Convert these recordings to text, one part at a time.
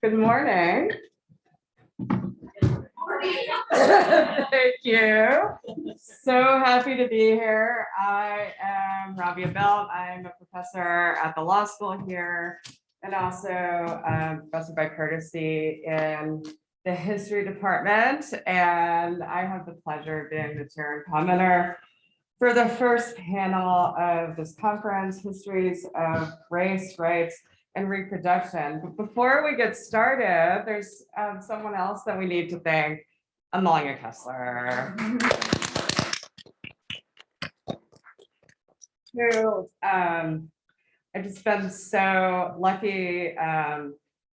Good morning. Thank you. So happy to be here. I am Rabia Belt. I'm a professor at the law school here and also professor by courtesy in the history department. And I have the pleasure of being the chair and commenter for the first panel of this conference, Histories of Race, Rights, and Reproduction. But before we get started, there's someone else that we need to thank, Evelyn Kessler, who I've just been so lucky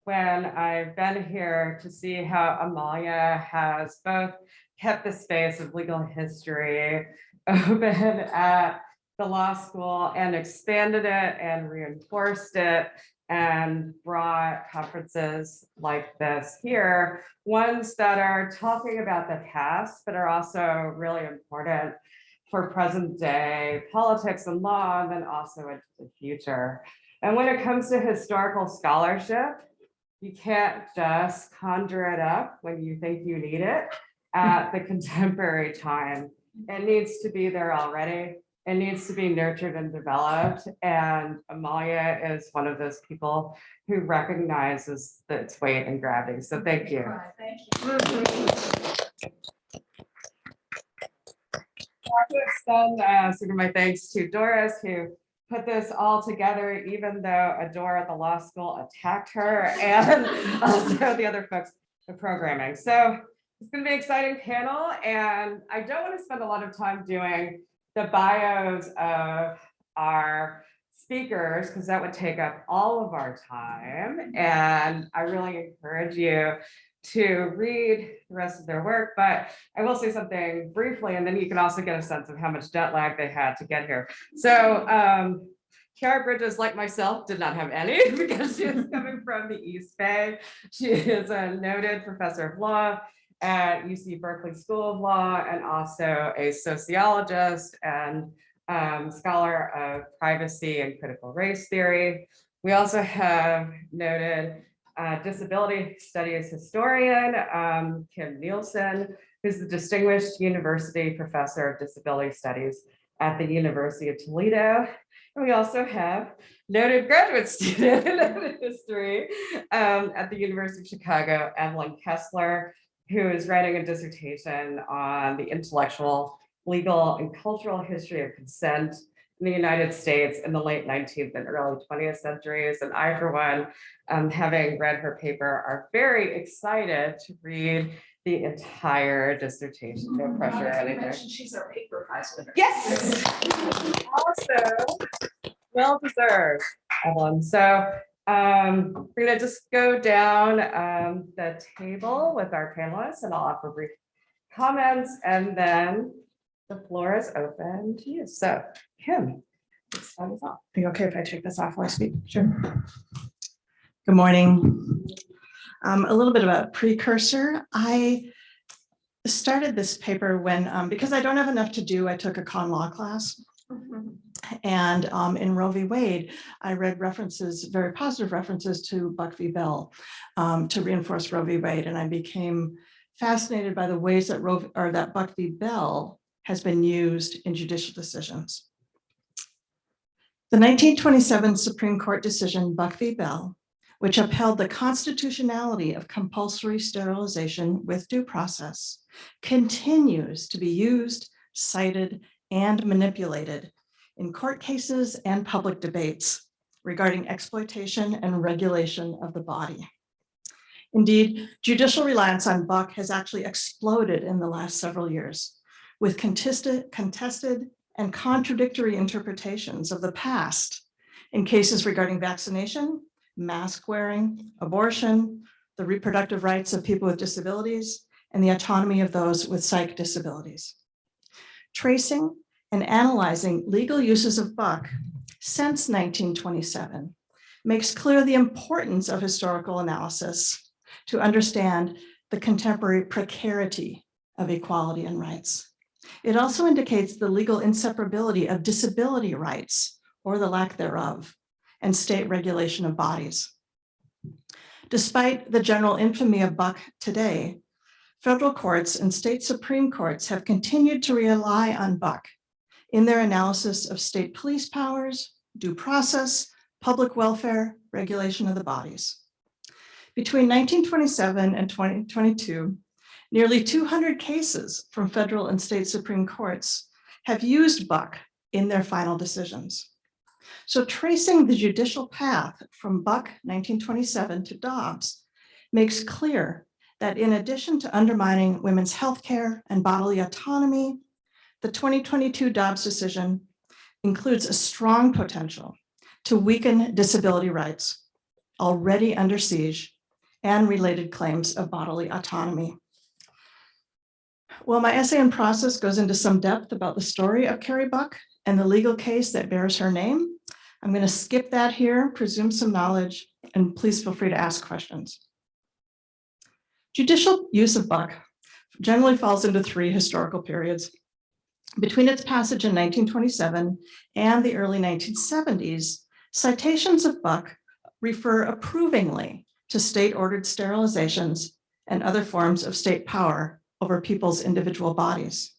when I've been here to see how Amalia has both kept the space of legal history open at the law school and expanded it and reinforced it and brought conferences like this here, ones that are talking about the past, but are also really important for present day politics and law, and then also into the future. And when it comes to historical scholarship, you can't just conjure it up when you think you need it at the contemporary time. It needs to be there already. It needs to be nurtured and developed. And Amalia is one of those people who recognizes its weight and gravity. So thank you. Thank you. I want to extend sort of my thanks to Doris, who put this all together, even though a door at the law school attacked her, and also the other folks in programming. So it's going to be an exciting panel, and I don't want to spend a lot of time doing the bios of our speakers because that would take up all of our time. And I really encourage you to read the rest of their work, but I will say something briefly, and then you can also get a sense of how much jet lag they had to get here. So Khiara Bridges, like myself, did not have any because she is coming from the East Bay. She is a noted professor of law at UC Berkeley School of Law and also a sociologist and scholar of privacy and critical race theory. We also have noted disability studies historian, Kim Nielsen, who's the Distinguished University Professor of Disability Studies at the University of Toledo. And we also have noted graduate student in history at the University of Chicago, Evelyn Kessler, who is writing a dissertation on the intellectual, legal, and cultural history of consent in the United States in the late 19th and early 20th centuries. And I, for one, having read her paper, are very excited to read the entire dissertation. No pressure or anything. She's our paper prize winner. Yes! Also, well deserved, Evelyn. So we're gonna just go down the table with our panelists and I'll offer brief comments and then the floor is open to you. So Kim, let's start us off. Are you okay if I take this off while I speak? Sure. Good morning. A little bit of a precursor. I started this paper when, because I don't have enough to do, I took a con law class. And in Roe v. Wade, I read references, very positive references to Buck v. Bell to reinforce Roe v. Wade. And I became fascinated by the ways that that Buck v. Bell has been used in judicial decisions. The 1927 Supreme Court decision, Buck v. Bell, which upheld the constitutionality of compulsory sterilization with due process, continues to be used, cited, and manipulated in court cases and public debates regarding exploitation and regulation of the body. Indeed, judicial reliance on Buck has actually exploded in the last several years, with contested and contradictory interpretations of the past in cases regarding vaccination, mask wearing, abortion, the reproductive rights of people with disabilities, and the autonomy of those with psych disabilities. Tracing and analyzing legal uses of Buck since 1927 makes clear the importance of historical analysis to understand the contemporary precarity of equality and rights. It also indicates the legal inseparability of disability rights, or the lack thereof, and state regulation of bodies. Despite the general infamy of Buck today, federal courts and state Supreme Courts have continued to rely on Buck in their analysis of state police powers, due process, public welfare, regulation of the bodies. Between 1927 and 2022, nearly 200 cases from federal and state Supreme Courts have used Buck in their final decisions. So tracing the judicial path from Buck 1927 to Dobbs makes clear that in addition to undermining women's health care and bodily autonomy, the 2022 Dobbs decision includes a strong potential to weaken disability rights already under siege and related claims of bodily autonomy. Well, my essay and process goes into some depth about the story of Carrie Buck and the legal case that bears her name. I'm going to skip that here, presume some knowledge, and please feel free to ask questions. Judicial use of Buck generally falls into three historical periods. Between its passage in 1927 and the early 1970s, citations of Buck refer approvingly to state-ordered sterilizations and other forms of state power over people's individual bodies.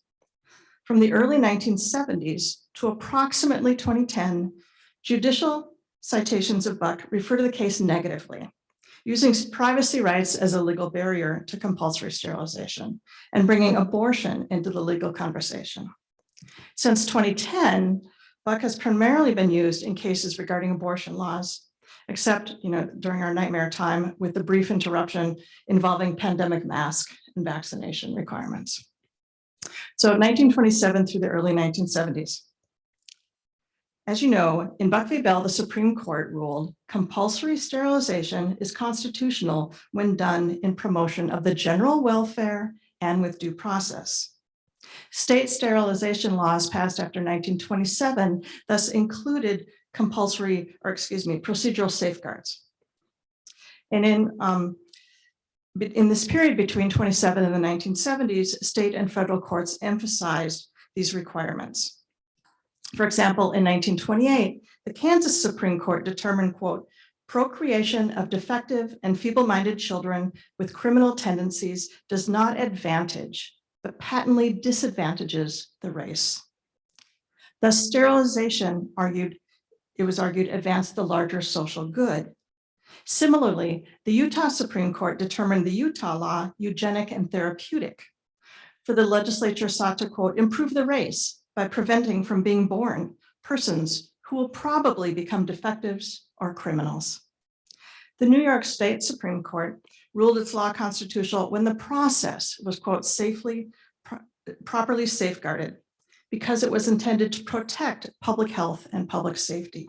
From the early 1970s to approximately 2010, judicial citations of Buck refer to the case negatively, using privacy rights as a legal barrier to compulsory sterilization and bringing abortion into the legal conversation. Since 2010, Buck has primarily been used in cases regarding abortion laws, except during our nightmare time with the brief interruption involving pandemic mask and vaccination requirements. So 1927 through the early 1970s. As you know, in Buck v. Bell, the Supreme Court ruled compulsory sterilization is constitutional when done in promotion of the general welfare and with due process. State sterilization laws passed after 1927 thus included procedural safeguards. And in this period between 27 and the 1970s, state and federal courts emphasized these requirements. For example, in 1928, the Kansas Supreme Court determined, quote, procreation of defective and feeble-minded children with criminal tendencies does not advantage, but patently disadvantages the race. Thus, sterilization advanced the larger social good. Similarly, the Utah Supreme Court determined the Utah law eugenic and therapeutic, for the legislature sought to, quote, improve the race by preventing from being born persons who will probably become defectives or criminals. The New York State Supreme Court ruled its law constitutional when the process was, quote, properly safeguarded because it was intended to protect public health and public safety.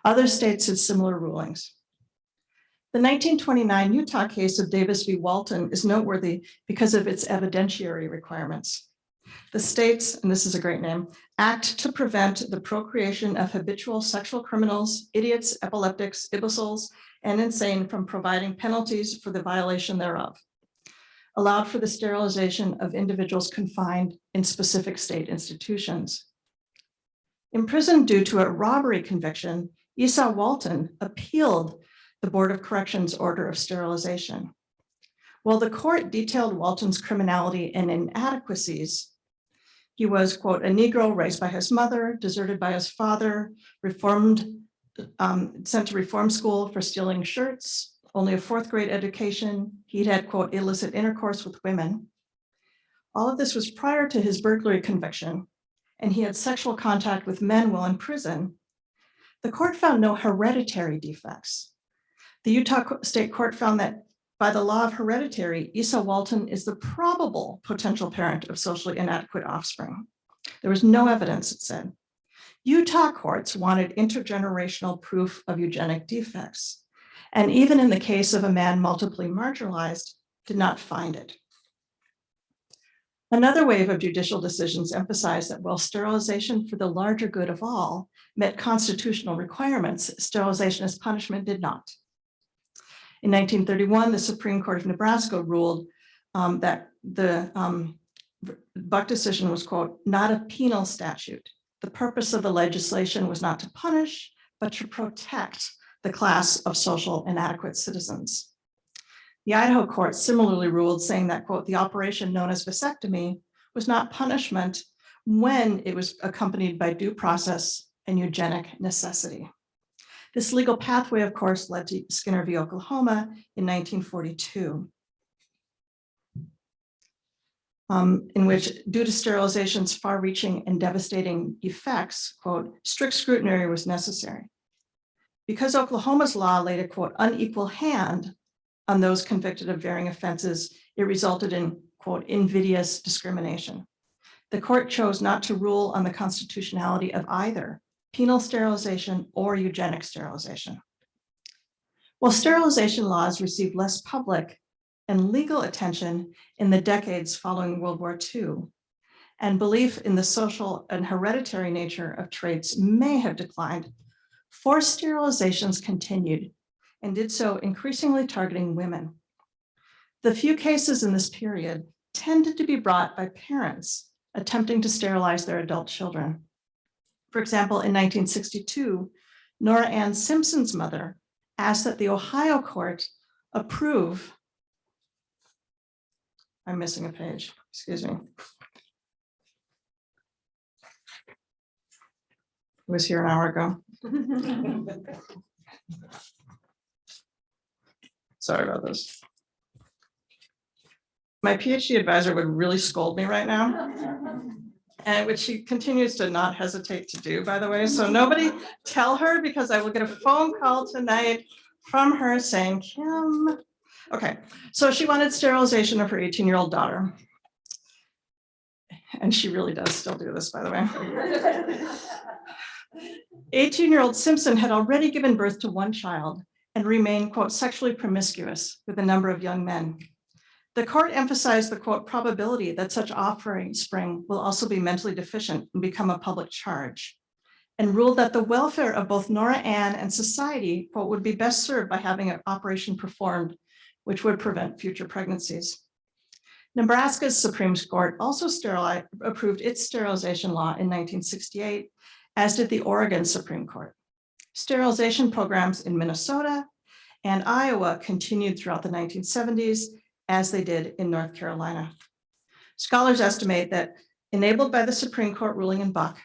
Other states had similar rulings. The 1929 Utah case of Davis v. Walton is noteworthy because of its evidentiary requirements. The states, and this is a great name, act to prevent the procreation of habitual sexual criminals, idiots, epileptics, imbeciles, and insane from providing penalties for the violation thereof. Allowed for the sterilization of individuals confined in specific state institutions. Imprisoned due to a robbery conviction, Esau Walton appealed the Board of Corrections order of sterilization. While the court detailed Walton's criminality and inadequacies, he was, quote, a Negro raised by his mother, deserted by his father, sent to reform school for stealing shirts, only a 4th grade education. He'd had, quote, illicit intercourse with women. All of this was prior to his burglary conviction, and he had sexual contact with men while in prison. The court found no hereditary defects. The Utah State Court found that by the law of hereditary, Esau Walton is the probable potential parent of socially inadequate offspring. There was no evidence, it said. Utah courts wanted intergenerational proof of eugenic defects, and even in the case of a man multiply marginalized, did not find it. Another wave of judicial decisions emphasized that while sterilization for the larger good of all met constitutional requirements, sterilization as punishment did not. In 1931, the Supreme Court of Nebraska ruled that the Buck decision was, quote, not a penal statute. The purpose of the legislation was not to punish, but to protect the class of social inadequate citizens. The Idaho court similarly ruled, saying that, quote, the operation known as vasectomy was not punishment when it was accompanied by due process and eugenic necessity. This legal pathway, of course, led to Skinner v. Oklahoma in 1942, in which, due to sterilization's far-reaching and devastating effects, quote, strict scrutiny was necessary. Because Oklahoma's law laid a, quote, unequal hand on those convicted of varying offenses, it resulted in, quote, invidious discrimination. The court chose not to rule on the constitutionality of either penal sterilization or eugenic sterilization. While sterilization laws received less public and legal attention in the decades following World War II, and belief in the social and hereditary nature of traits may have declined, forced sterilizations continued and did so increasingly targeting women. The few cases in this period tended to be brought by parents attempting to sterilize their adult children. For example, in 1962, Nora Ann Simpson's mother asked that the Ohio court approve, I'm missing a page, excuse me. It was here an hour ago. Sorry about this. My PhD advisor would really scold me right now, and which she continues to not hesitate to do, by the way. So nobody tell her, because I will get a phone call tonight from her saying, Kim. Okay, so she wanted sterilization of her 18-year-old daughter. And she really does still do this, by the way. 18-year-old Simpson had already given birth to one child and remained, quote, sexually promiscuous with a number of young men. The court emphasized the, quote, probability that such offspring will also be mentally deficient and become a public charge, and ruled that the welfare of both Nora Ann and society, quote, would be best served by having an operation performed, which would prevent future pregnancies. Nebraska's Supreme Court also approved its sterilization law in 1968, as did the Oregon Supreme Court. Sterilization programs in Minnesota and Iowa continued throughout the 1970s, as they did in North Carolina. Scholars estimate that, enabled by the Supreme Court ruling in Buck,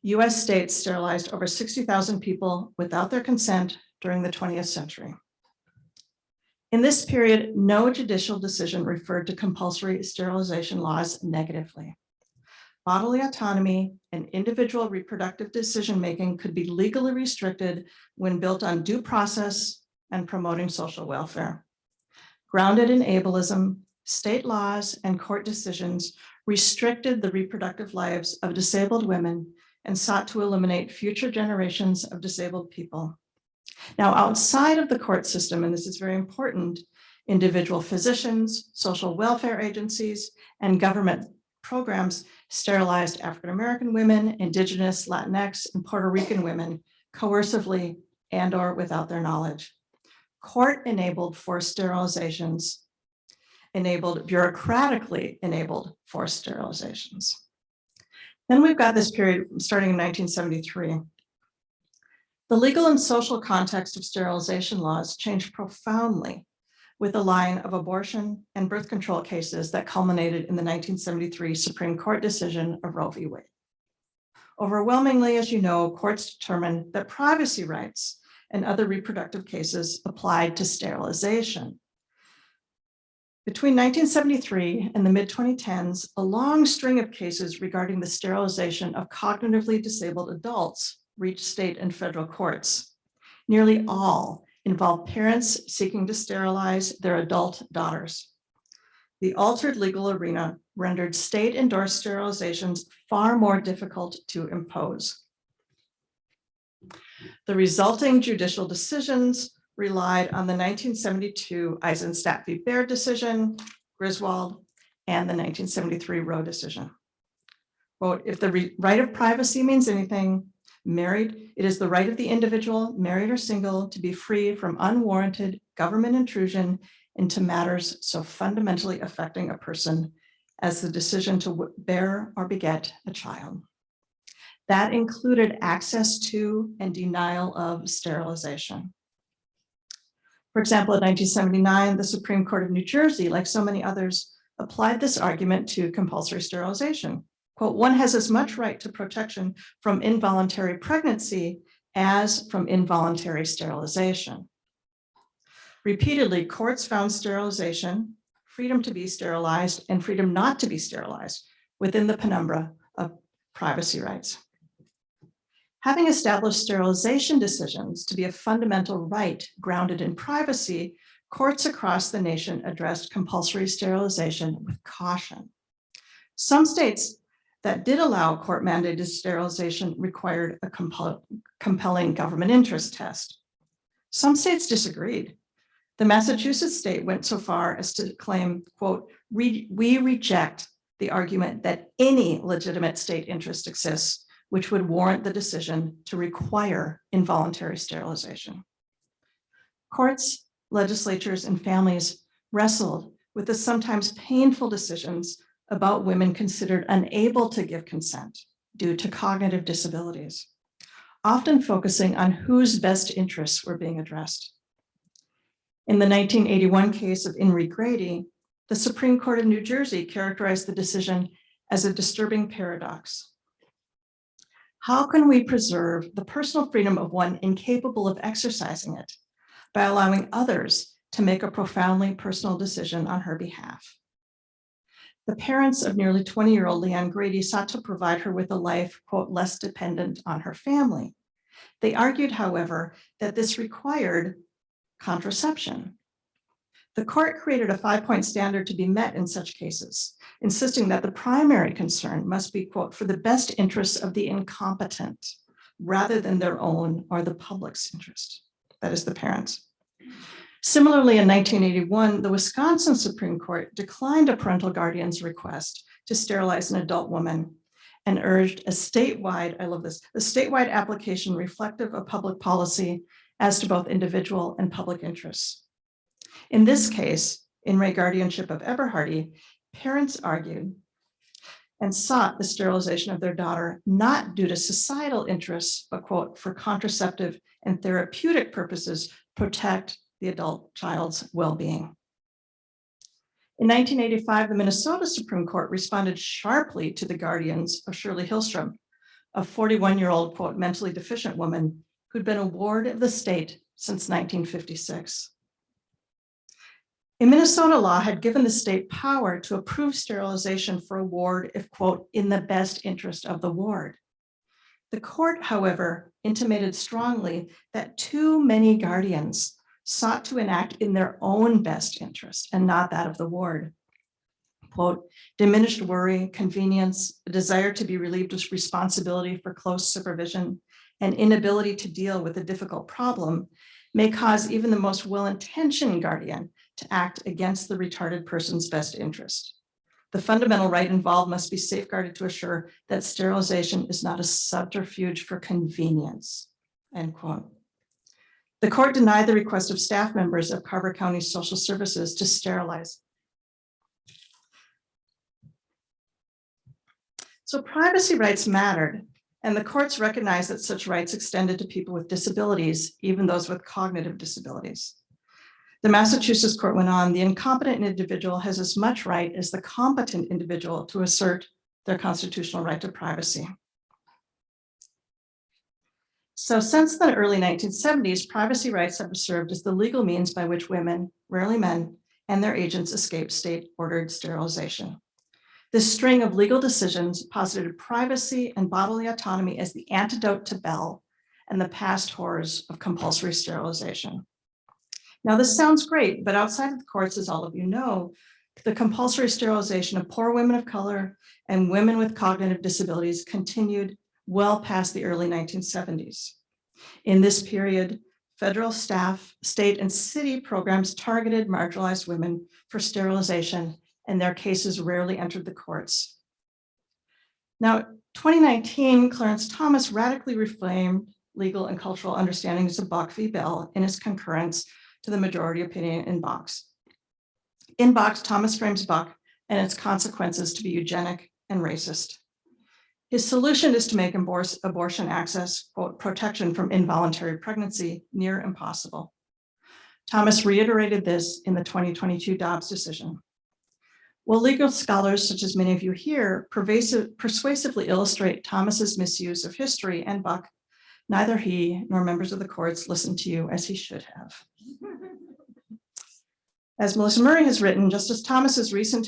US states sterilized over 60,000 people without their consent during the 20th century. In this period, no judicial decision referred to compulsory sterilization laws negatively. Bodily autonomy and individual reproductive decision-making could be legally restricted when built on due process and promoting social welfare. Grounded in ableism, state laws and court decisions restricted the reproductive lives of disabled women and sought to eliminate future generations of disabled people. Now, outside of the court system, and this is very important, individual physicians, social welfare agencies, and government programs sterilized African-American women, Indigenous, Latinx, and Puerto Rican women coercively and or without their knowledge. Court-enabled forced sterilizations enabled bureaucratically enabled forced sterilizations. Then we've got this period starting in 1973. The legal and social context of sterilization laws changed profoundly with the line of abortion and birth control cases that culminated in the 1973 Supreme Court decision of Roe v. Wade. Overwhelmingly, as you know, courts determined that privacy rights and other reproductive cases applied to sterilization. Between 1973 and the mid-2010s, a long string of cases regarding the sterilization of cognitively disabled adults reached state and federal courts. Nearly all involved parents seeking to sterilize their adult daughters. The altered legal arena rendered state-endorsed sterilizations far more difficult to impose. The resulting judicial decisions relied on the 1972 Eisenstadt v. Baird decision, Griswold, and the 1973 Roe decision. Quote, if the right of privacy means anything, it is the right of the individual, married or single, to be free from unwarranted government intrusion into matters so fundamentally affecting a person as the decision to bear or beget a child. That included access to and denial of sterilization. For example, in 1979, the Supreme Court of New Jersey, like so many others, applied this argument to compulsory sterilization. Quote, one has as much right to protection from involuntary pregnancy as from involuntary sterilization. Repeatedly, courts found sterilization, freedom to be sterilized, and freedom not to be sterilized within the penumbra of privacy rights. Having established sterilization decisions to be a fundamental right grounded in privacy, courts across the nation addressed compulsory sterilization with caution. Some states that did allow court-mandated sterilization required a compelling government interest test. Some states disagreed. The Massachusetts state went so far as to claim, quote, we reject the argument that any legitimate state interest exists which would warrant the decision to require involuntary sterilization. Courts, legislatures, and families wrestled with the sometimes painful decisions about women considered unable to give consent due to cognitive disabilities, often focusing on whose best interests were being addressed. In the 1981 case of In re Grady, the Supreme Court of New Jersey characterized the decision as a disturbing paradox. How can we preserve the personal freedom of one incapable of exercising it by allowing others to make a profoundly personal decision on her behalf? The parents of nearly 20-year-old Leanne Grady sought to provide her with a life, quote, less dependent on her family. They argued, however, that this required contraception. The court created a 5-point standard to be met in such cases, insisting that the primary concern must be, quote, for the best interests of the incompetent, rather than their own or the public's interest, that is the parents. Similarly, in 1981, the Wisconsin Supreme Court declined a parental guardian's request to sterilize an adult woman and urged a statewide, I love this, a statewide application reflective of public policy as to both individual and public interests. In this case, in re guardianship of Eberhardy, parents argued and sought the sterilization of their daughter, not due to societal interests, but, quote, for contraceptive and therapeutic purposes, protect the adult child's well-being. In 1985, the Minnesota Supreme Court responded sharply to the guardians of Shirley Hillstrom, a 41-year-old, quote, mentally deficient woman who'd been a ward of the state since 1956. In Minnesota, law had given the state power to approve sterilization for a ward if, quote, in the best interest of the ward. The court, however, intimated strongly that too many guardians sought to enact in their own best interest and not that of the ward. Quote, diminished worry, convenience, a desire to be relieved of responsibility for close supervision, and inability to deal with a difficult problem may cause even the most well-intentioned guardian to act against the retarded person's best interest. The fundamental right involved must be safeguarded to assure that sterilization is not a subterfuge for convenience, end quote. The court denied the request of staff members of Carver County Social Services to sterilize. So privacy rights mattered, and the courts recognized that such rights extended to people with disabilities, even those with cognitive disabilities. The Massachusetts court went on, the incompetent individual has as much right as the competent individual to assert their constitutional right to privacy. So since the early 1970s, privacy rights have served as the legal means by which women, rarely men, and their agents escape state-ordered sterilization. This string of legal decisions posited privacy and bodily autonomy as the antidote to Bell and the past horrors of compulsory sterilization. Now, this sounds great, but outside of the courts, as all of you know, the compulsory sterilization of poor women of color and women with cognitive disabilities continued well past the early 1970s. In this period, federal, staff, state, and city programs targeted marginalized women for sterilization, and their cases rarely entered the courts. Now, 2019, Clarence Thomas radically reframed legal and cultural understandings of Bach v. Bell in his concurrence to the majority opinion in Bach's. In Bach, Thomas frames Bach and its consequences to be eugenic and racist. His solution is to make abortion access, quote, protection from involuntary pregnancy near impossible. Thomas reiterated this in the 2022 Dobbs decision. While legal scholars, such as many of you here, persuasively illustrate Thomas's misuse of history and Buck, neither he nor members of the courts listened to you as he should have. As Melissa Murray has written, Justice Thomas's recent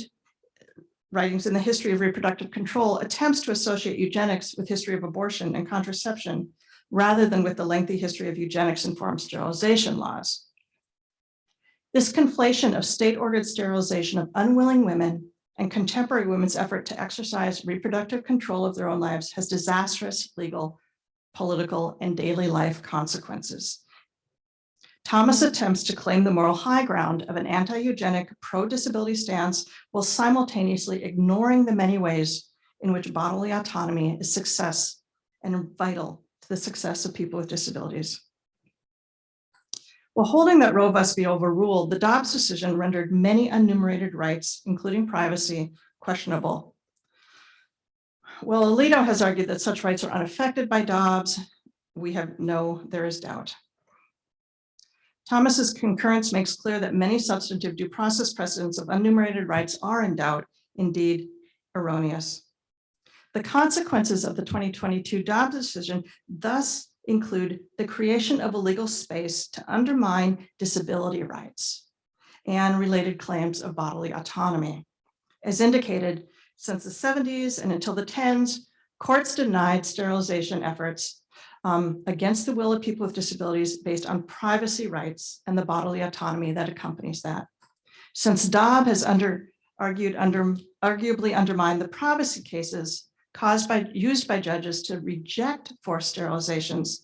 writings in the history of reproductive control attempts to associate eugenics with history of abortion and contraception, rather than with the lengthy history of eugenics-informed sterilization laws. This conflation of state-ordered sterilization of unwilling women and contemporary women's effort to exercise reproductive control of their own lives has disastrous legal, political, and daily life consequences. Thomas attempts to claim the moral high ground of an anti-eugenic, pro-disability stance while simultaneously ignoring the many ways in which bodily autonomy is success and vital to the success of people with disabilities. While holding that Roe must be overruled, the Dobbs decision rendered many unenumerated rights, including privacy, questionable. Well, Alito has argued that such rights are unaffected by Dobbs. There is doubt. Thomas's concurrence makes clear that many substantive due process precedents of unenumerated rights are in doubt, indeed erroneous. The consequences of the 2022 Dobbs decision thus include the creation of a legal space to undermine disability rights and related claims of bodily autonomy. As indicated, since the 70s and until the 10s, courts denied sterilization efforts against the will of people with disabilities based on privacy rights and the bodily autonomy that accompanies that. Since Dobbs has arguably undermined the privacy cases used by judges to reject forced sterilizations,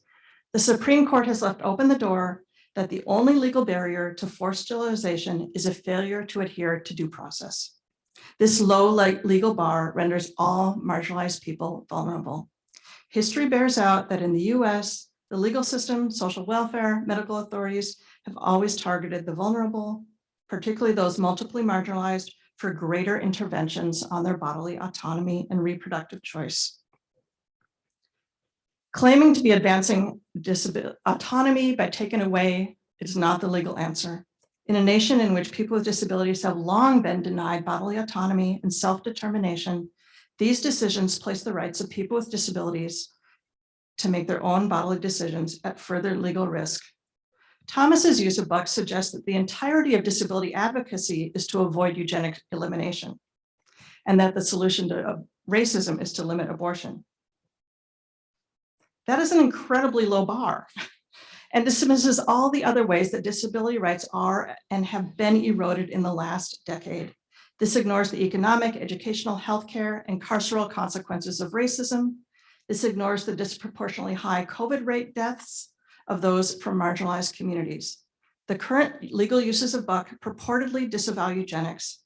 the Supreme Court has left open the door that the only legal barrier to forced sterilization is a failure to adhere to due process. This low legal bar renders all marginalized people vulnerable. History bears out that in the US, the legal system, social welfare, medical authorities have always targeted the vulnerable, particularly those multiply marginalized, for greater interventions on their bodily autonomy and reproductive choice. Claiming to be advancing autonomy by taking away is not the legal answer. In a nation in which people with disabilities have long been denied bodily autonomy and self-determination, these decisions place the rights of people with disabilities to make their own bodily decisions at further legal risk. Thomas's use of Buck suggests that the entirety of disability advocacy is to avoid eugenic elimination, and that the solution to racism is to limit abortion. That is an incredibly low bar and dismisses all the other ways that disability rights are and have been eroded in the last decade. This ignores the economic, educational, healthcare, and carceral consequences of racism. This ignores the disproportionately high COVID rate deaths of those from marginalized communities. The current legal uses of Buck purportedly disavow eugenics,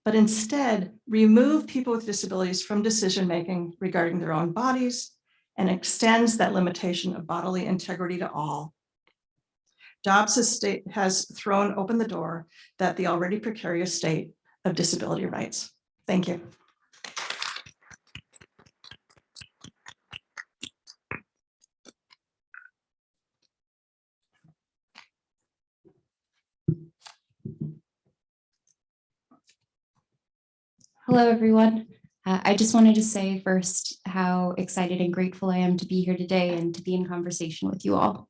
but instead remove people with disabilities from decision-making regarding their own bodies and extends that limitation of bodily integrity to all. Dobbs has thrown open the door that the already precarious state of disability rights. Thank you. Hello, everyone. I just wanted to say first how excited and grateful I am to be here today and to be in conversation with you all.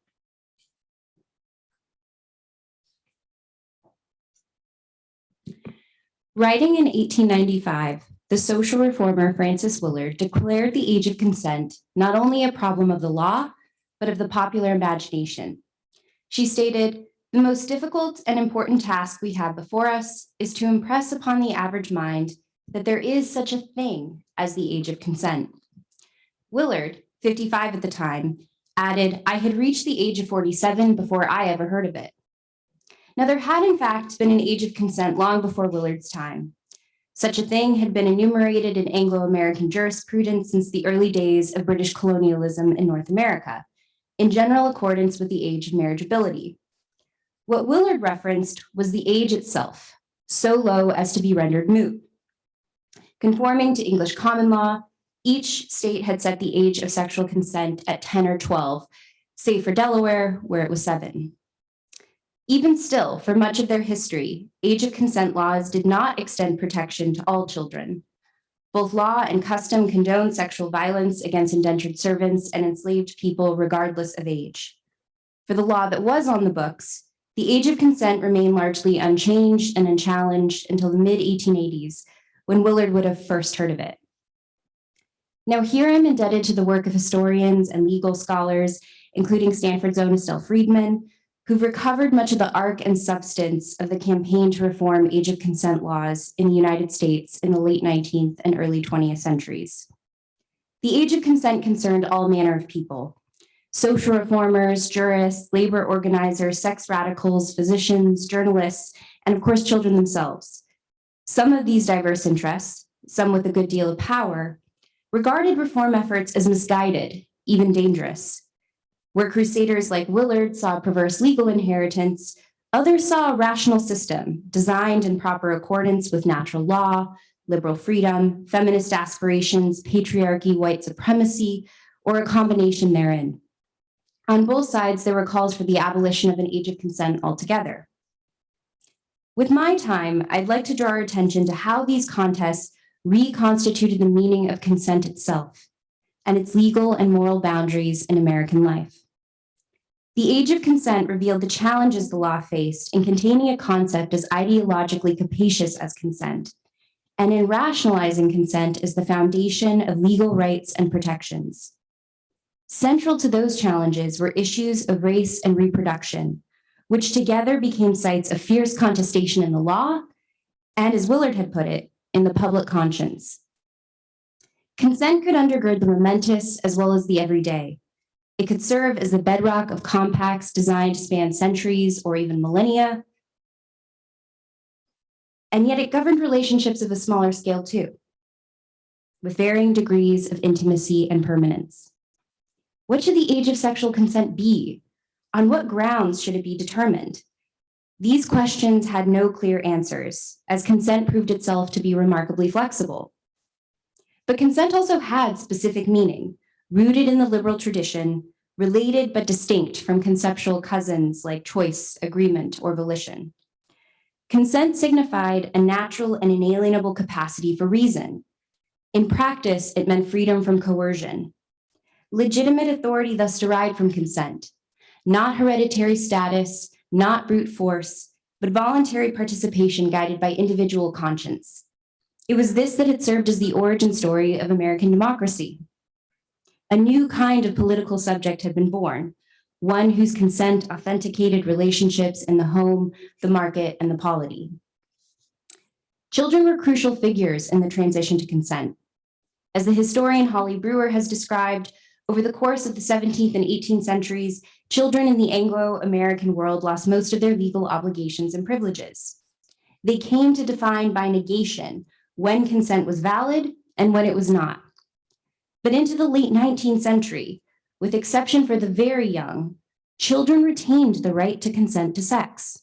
Writing in 1895, the social reformer Frances Willard declared the age of consent not only a problem of the law, but of the popular imagination. She stated, "The most difficult and important task we have before us is to impress upon the average mind that there is such a thing as the age of consent." Willard, 55 at the time, added, "I had reached the age of 47 before I ever heard of it." Now, there had in fact been an age of consent long before Willard's time. Such a thing had been enumerated in Anglo-American jurisprudence since the early days of British colonialism in North America, in general accordance with the age of marriageability. What Willard referenced was the age itself, so low as to be rendered moot. Conforming to English common law, each state had set the age of sexual consent at 10 or 12, save for Delaware, where it was 7. Even still, for much of their history, age of consent laws did not extend protection to all children. Both law and custom condoned sexual violence against indentured servants and enslaved people regardless of age. For the law that was on the books, the age of consent remained largely unchanged and unchallenged until the mid-1880s, when Willard would have first heard of it. Now, here I'm indebted to the work of historians and legal scholars, including Stanford's own Estelle Friedman, who've recovered much of the arc and substance of the campaign to reform age of consent laws in the United States in the late 19th and early 20th centuries. The age of consent concerned all manner of people: social reformers, jurists, labor organizers, sex radicals, physicians, journalists, and of course, children themselves. Some of these diverse interests, some with a good deal of power, regarded reform efforts as misguided, even dangerous. Where crusaders like Willard saw perverse legal inheritance, others saw a rational system designed in proper accordance with natural law, liberal freedom, feminist aspirations, patriarchy, white supremacy, or a combination therein. On both sides, there were calls for the abolition of an age of consent altogether. With my time, I'd like to draw our attention to how these contests reconstituted the meaning of consent itself and its legal and moral boundaries in American life. The age of consent revealed the challenges the law faced in containing a concept as ideologically capacious as consent, and in rationalizing consent as the foundation of legal rights and protections. Central to those challenges were issues of race and reproduction, which together became sites of fierce contestation in the law, and as Willard had put it, in the public conscience. Consent could undergird the momentous as well as the everyday. It could serve as the bedrock of compacts designed to span centuries or even millennia. And yet it governed relationships of a smaller scale too, with varying degrees of intimacy and permanence. What should the age of sexual consent be? On what grounds should it be determined? These questions had no clear answers, as consent proved itself to be remarkably flexible. But consent also had specific meaning, rooted in the liberal tradition, related but distinct from conceptual cousins like choice, agreement, or volition. Consent signified a natural and inalienable capacity for reason. In practice, it meant freedom from coercion. Legitimate authority thus derived from consent, not hereditary status, not brute force, but voluntary participation guided by individual conscience. It was this that had served as the origin story of American democracy. A new kind of political subject had been born, one whose consent authenticated relationships in the home, the market, and the polity. Children were crucial figures in the transition to consent. As the historian Holly Brewer has described, over the course of the 17th and 18th centuries, children in the Anglo-American world lost most of their legal obligations and privileges. They came to define by negation when consent was valid and when it was not. But into the late 19th century, with exception for the very young, children retained the right to consent to sex.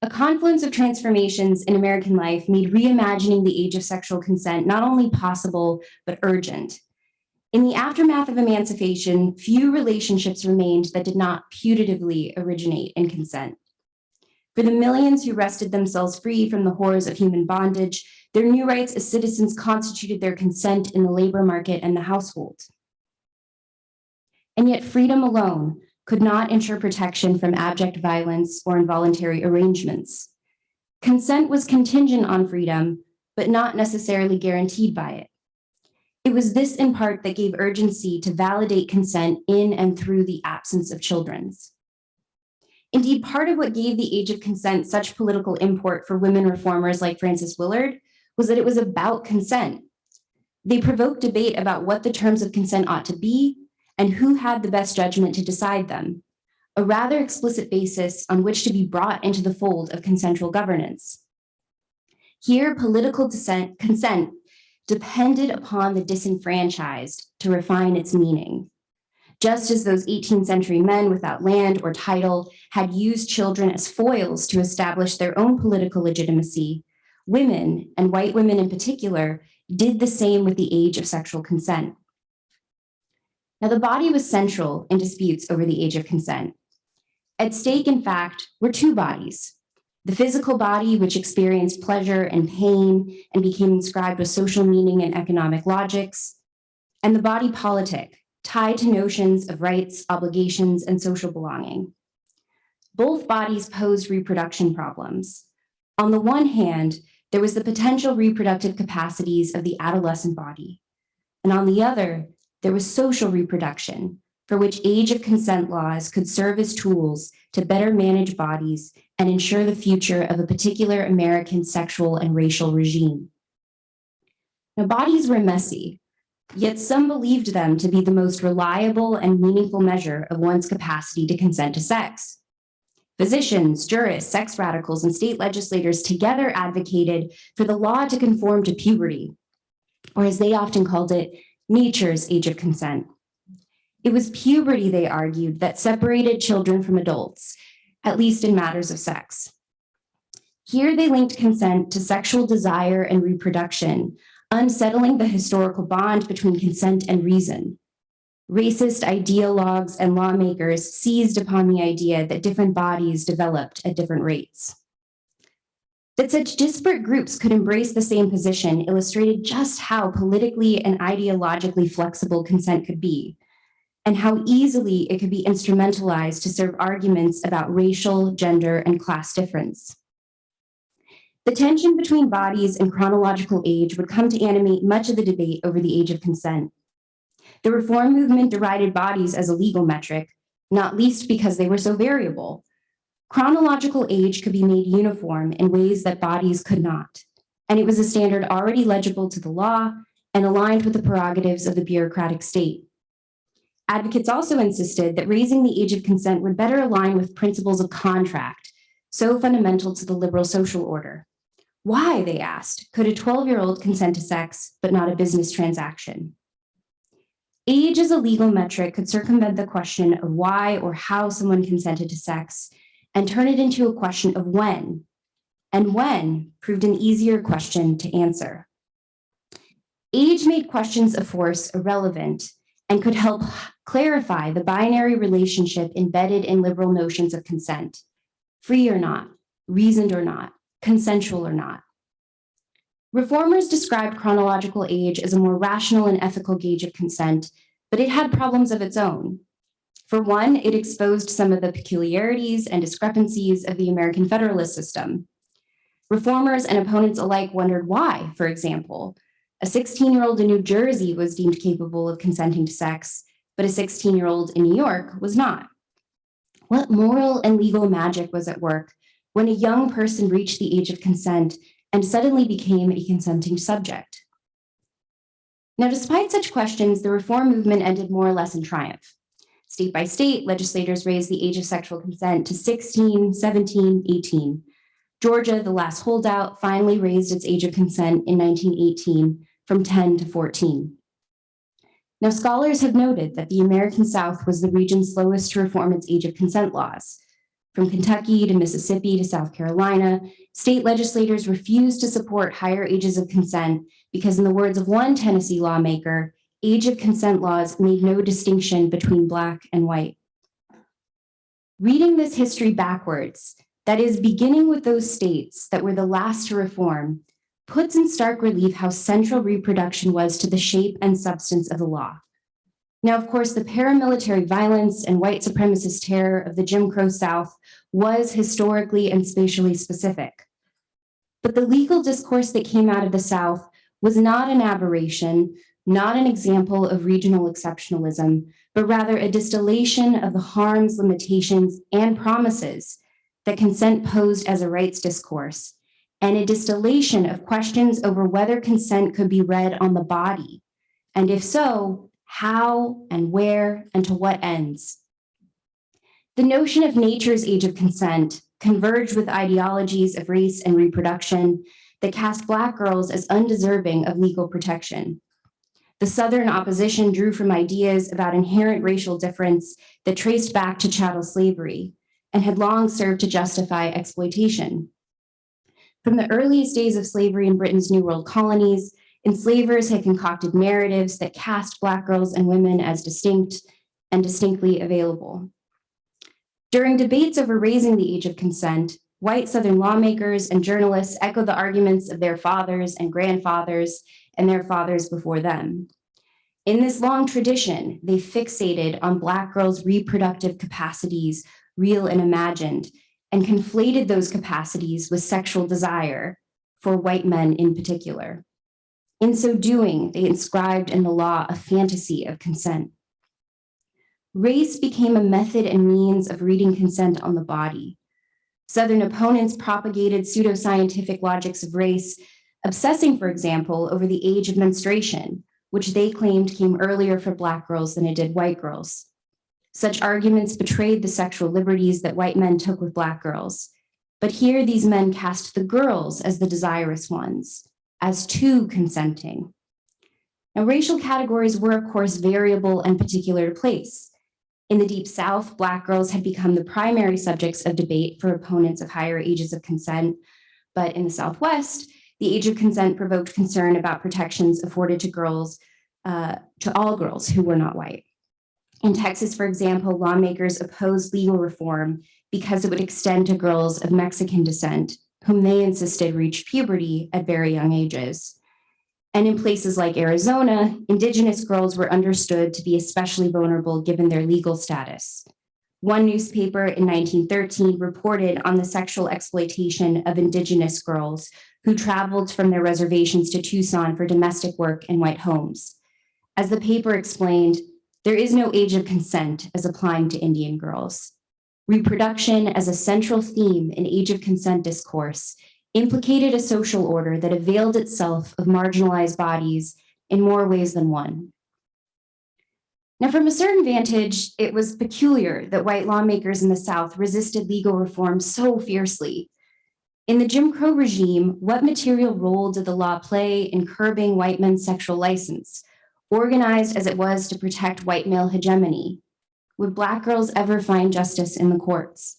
A confluence of transformations in American life made reimagining the age of sexual consent not only possible, but urgent. In the aftermath of emancipation, few relationships remained that did not putatively originate in consent. For the millions who wrested themselves free from the horrors of human bondage, their new rights as citizens constituted their consent in the labor market and the household. And yet freedom alone could not ensure protection from abject violence or involuntary arrangements. Consent was contingent on freedom, but not necessarily guaranteed by it. It was this in part that gave urgency to validate consent in and through the absence of children's. Indeed, part of what gave the age of consent such political import for women reformers like Frances Willard was that it was about consent. They provoked debate about what the terms of consent ought to be and who had the best judgment to decide them, a rather explicit basis on which to be brought into the fold of consensual governance. Here, political consent depended upon the disenfranchised to refine its meaning. Just as those 18th century men without land or title had used children as foils to establish their own political legitimacy, women, and white women in particular, did the same with the age of sexual consent. Now, the body was central in disputes over the age of consent. At stake, in fact, were two bodies: the physical body, which experienced pleasure and pain and became inscribed with social meaning and economic logics, and the body politic, tied to notions of rights, obligations, and social belonging. Both bodies posed reproduction problems. On the one hand, there was the potential reproductive capacities of the adolescent body. And on the other, there was social reproduction, for which age of consent laws could serve as tools to better manage bodies and ensure the future of a particular American sexual and racial regime. Now, bodies were messy, yet some believed them to be the most reliable and meaningful measure of one's capacity to consent to sex. Physicians, jurists, sex radicals, and state legislators together advocated for the law to conform to puberty, or as they often called it, nature's age of consent. It was puberty, they argued, that separated children from adults, at least in matters of sex. Here they linked consent to sexual desire and reproduction, unsettling the historical bond between consent and reason. Racist ideologues and lawmakers seized upon the idea that different bodies developed at different rates. That such disparate groups could embrace the same position illustrated just how politically and ideologically flexible consent could be, and how easily it could be instrumentalized to serve arguments about racial, gender, and class difference. The tension between bodies and chronological age would come to animate much of the debate over the age of consent. The reform movement derided bodies as a legal metric, not least because they were so variable. Chronological age could be made uniform in ways that bodies could not, and it was a standard already legible to the law and aligned with the prerogatives of the bureaucratic state. Advocates also insisted that raising the age of consent would better align with principles of contract, so fundamental to the liberal social order. Why, they asked, could a 12-year-old consent to sex, but not a business transaction? Age as a legal metric could circumvent the question of why or how someone consented to sex and turn it into a question of when, and when proved an easier question to answer. Age made questions of force irrelevant and could help clarify the binary relationship embedded in liberal notions of consent: free or not, reasoned or not, consensual or not. Reformers described chronological age as a more rational and ethical gauge of consent, but it had problems of its own. For one, it exposed some of the peculiarities and discrepancies of the American Federalist system. Reformers and opponents alike wondered why, for example, a 16-year-old in New Jersey was deemed capable of consenting to sex, but a 16-year-old in New York was not. What moral and legal magic was at work when a young person reached the age of consent and suddenly became a consenting subject? Now, despite such questions, the reform movement ended more or less in triumph. State by state, legislators raised the age of sexual consent to 16, 17, 18. Georgia, the last holdout, finally raised its age of consent in 1918 from 10 to 14. Now, scholars have noted that the American South was the region slowest to reform its age of consent laws. From Kentucky to Mississippi to South Carolina, state legislators refused to support higher ages of consent because, in the words of one Tennessee lawmaker, age of consent laws made no distinction between Black and white. Reading this history backwards, that is, beginning with those states that were the last to reform, puts in stark relief how central reproduction was to the shape and substance of the law. Now, of course, the paramilitary violence and white supremacist terror of the Jim Crow South was historically and spatially specific. But the legal discourse that came out of the South was not an aberration, not an example of regional exceptionalism, but rather a distillation of the harms, limitations, and promises that consent posed as a rights discourse, and a distillation of questions over whether consent could be read on the body, and if so, how and where and to what ends. The notion of nature's age of consent converged with ideologies of race and reproduction that cast Black girls as undeserving of legal protection. The Southern opposition drew from ideas about inherent racial difference that traced back to chattel slavery and had long served to justify exploitation. From the earliest days of slavery in Britain's New World colonies, enslavers had concocted narratives that cast Black girls and women as distinct and distinctly available. During debates over raising the age of consent, white Southern lawmakers and journalists echo the arguments of their fathers and grandfathers and their fathers before them. In this long tradition, they fixated on Black girls' reproductive capacities, real and imagined, and conflated those capacities with sexual desire for white men in particular. In so doing, they inscribed in the law a fantasy of consent. Race became a method and means of reading consent on the body. Southern opponents propagated pseudoscientific logics of race, obsessing, for example, over the age of menstruation, which they claimed came earlier for Black girls than it did white girls. Such arguments betrayed the sexual liberties that white men took with Black girls. But here, these men cast the girls as the desirous ones, as too consenting. Now, racial categories were, of course, variable and particular to place. In the Deep South, Black girls had become the primary subjects of debate for opponents of higher ages of consent. But in the Southwest, the age of consent provoked concern about protections afforded to girls, to all girls who were not white. In Texas, for example, lawmakers opposed legal reform because it would extend to girls of Mexican descent, whom they insisted reached puberty at very young ages. And in places like Arizona, Indigenous girls were understood to be especially vulnerable given their legal status. One newspaper in 1913 reported on the sexual exploitation of Indigenous girls who traveled from their reservations to Tucson for domestic work in white homes. As the paper explained, there is no age of consent as applying to Indian girls. Reproduction as a central theme in age of consent discourse implicated a social order that availed itself of marginalized bodies in more ways than one. Now, from a certain vantage, it was peculiar that white lawmakers in the South resisted legal reform so fiercely. In the Jim Crow regime, what material role did the law play in curbing white men's sexual license, organized as it was to protect white male hegemony? Would Black girls ever find justice in the courts?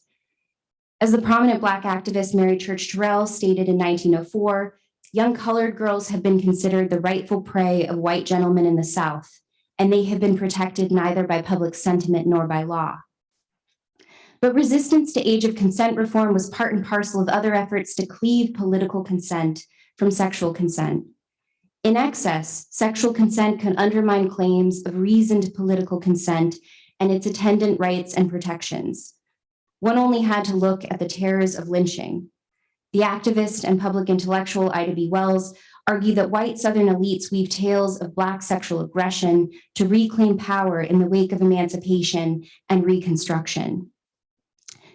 As the prominent Black activist Mary Church Terrell stated in 1904, young colored girls have been considered the rightful prey of white gentlemen in the South, and they have been protected neither by public sentiment nor by law. But resistance to age of consent reform was part and parcel of other efforts to cleave political consent from sexual consent. In excess, sexual consent can undermine claims of reasoned political consent and its attendant rights and protections. One only had to look at the terrors of lynching. The activist and public intellectual Ida B. Wells argued that white Southern elites weave tales of Black sexual aggression to reclaim power in the wake of emancipation and Reconstruction.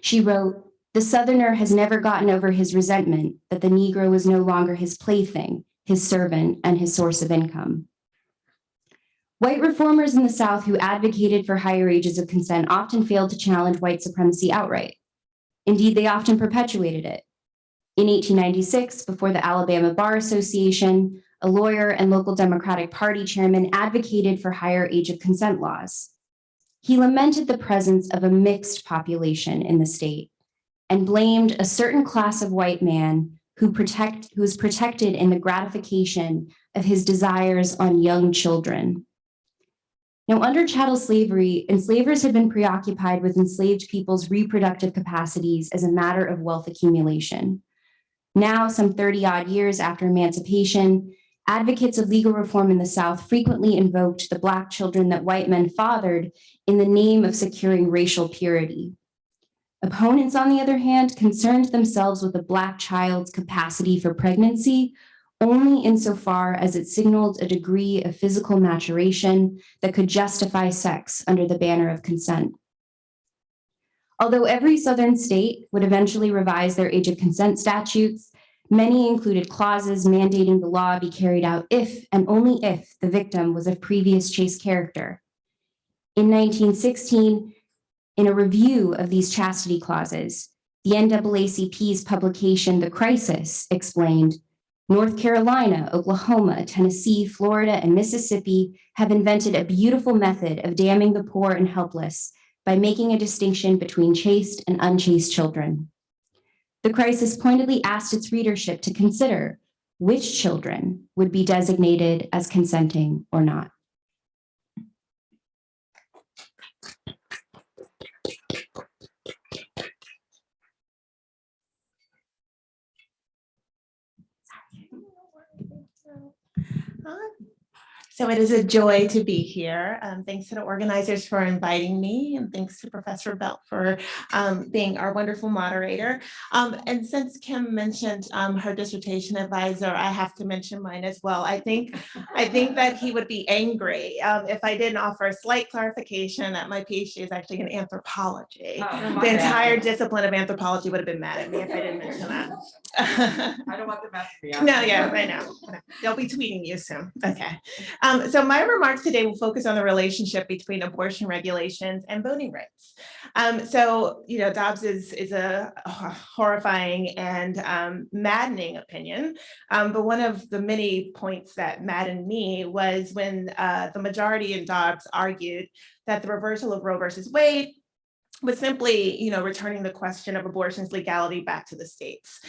She wrote, "The Southerner has never gotten over his resentment that the Negro is no longer his plaything, his servant, and his source of income." White reformers in the South who advocated for higher ages of consent often failed to challenge white supremacy outright. Indeed, they often perpetuated it. In 1896, before the Alabama Bar Association, a lawyer and local Democratic Party chairman advocated for higher age of consent laws. He lamented the presence of a mixed population in the state and blamed a certain class of white man who is protected in the gratification of his desires on young children. Now, under chattel slavery, enslavers had been preoccupied with enslaved people's reproductive capacities as a matter of wealth accumulation. Now, some 30-odd years after emancipation, advocates of legal reform in the South frequently invoked the Black children that white men fathered in the name of securing racial purity. Opponents, on the other hand, concerned themselves with the Black child's capacity for pregnancy only insofar as it signaled a degree of physical maturation that could justify sex under the banner of consent. Although every Southern state would eventually revise their age of consent statutes, many included clauses mandating the law be carried out if and only if the victim was of previous chaste character. In 1916, in a review of these chastity clauses, the NAACP's publication, The Crisis, explained, North Carolina, Oklahoma, Tennessee, Florida, and Mississippi have invented a beautiful method of damning the poor and helpless by making a distinction between chaste and unchaste children. The Crisis pointedly asked its readership to consider which children would be designated as consenting or not. So it is a joy to be here. Thanks to the organizers for inviting me, and thanks to Professor Belt for being our wonderful moderator. And since Kim mentioned her dissertation advisor, I have to mention mine as well. I think that he would be angry if I didn't offer a slight clarification that my PhD is actually in anthropology. The entire discipline of anthropology would have been mad at me if I didn't mention that. I don't want them to be. No, yeah, I know. They'll be tweeting you soon. Okay. So my remarks today will focus on the relationship between abortion regulations and voting rights. So, you know, Dobbs is a horrifying and maddening opinion. But one of the many points that maddened me was when the majority in Dobbs argued that the reversal of Roe versus Wade was simply, you know, returning the question of abortion's legality back to the states.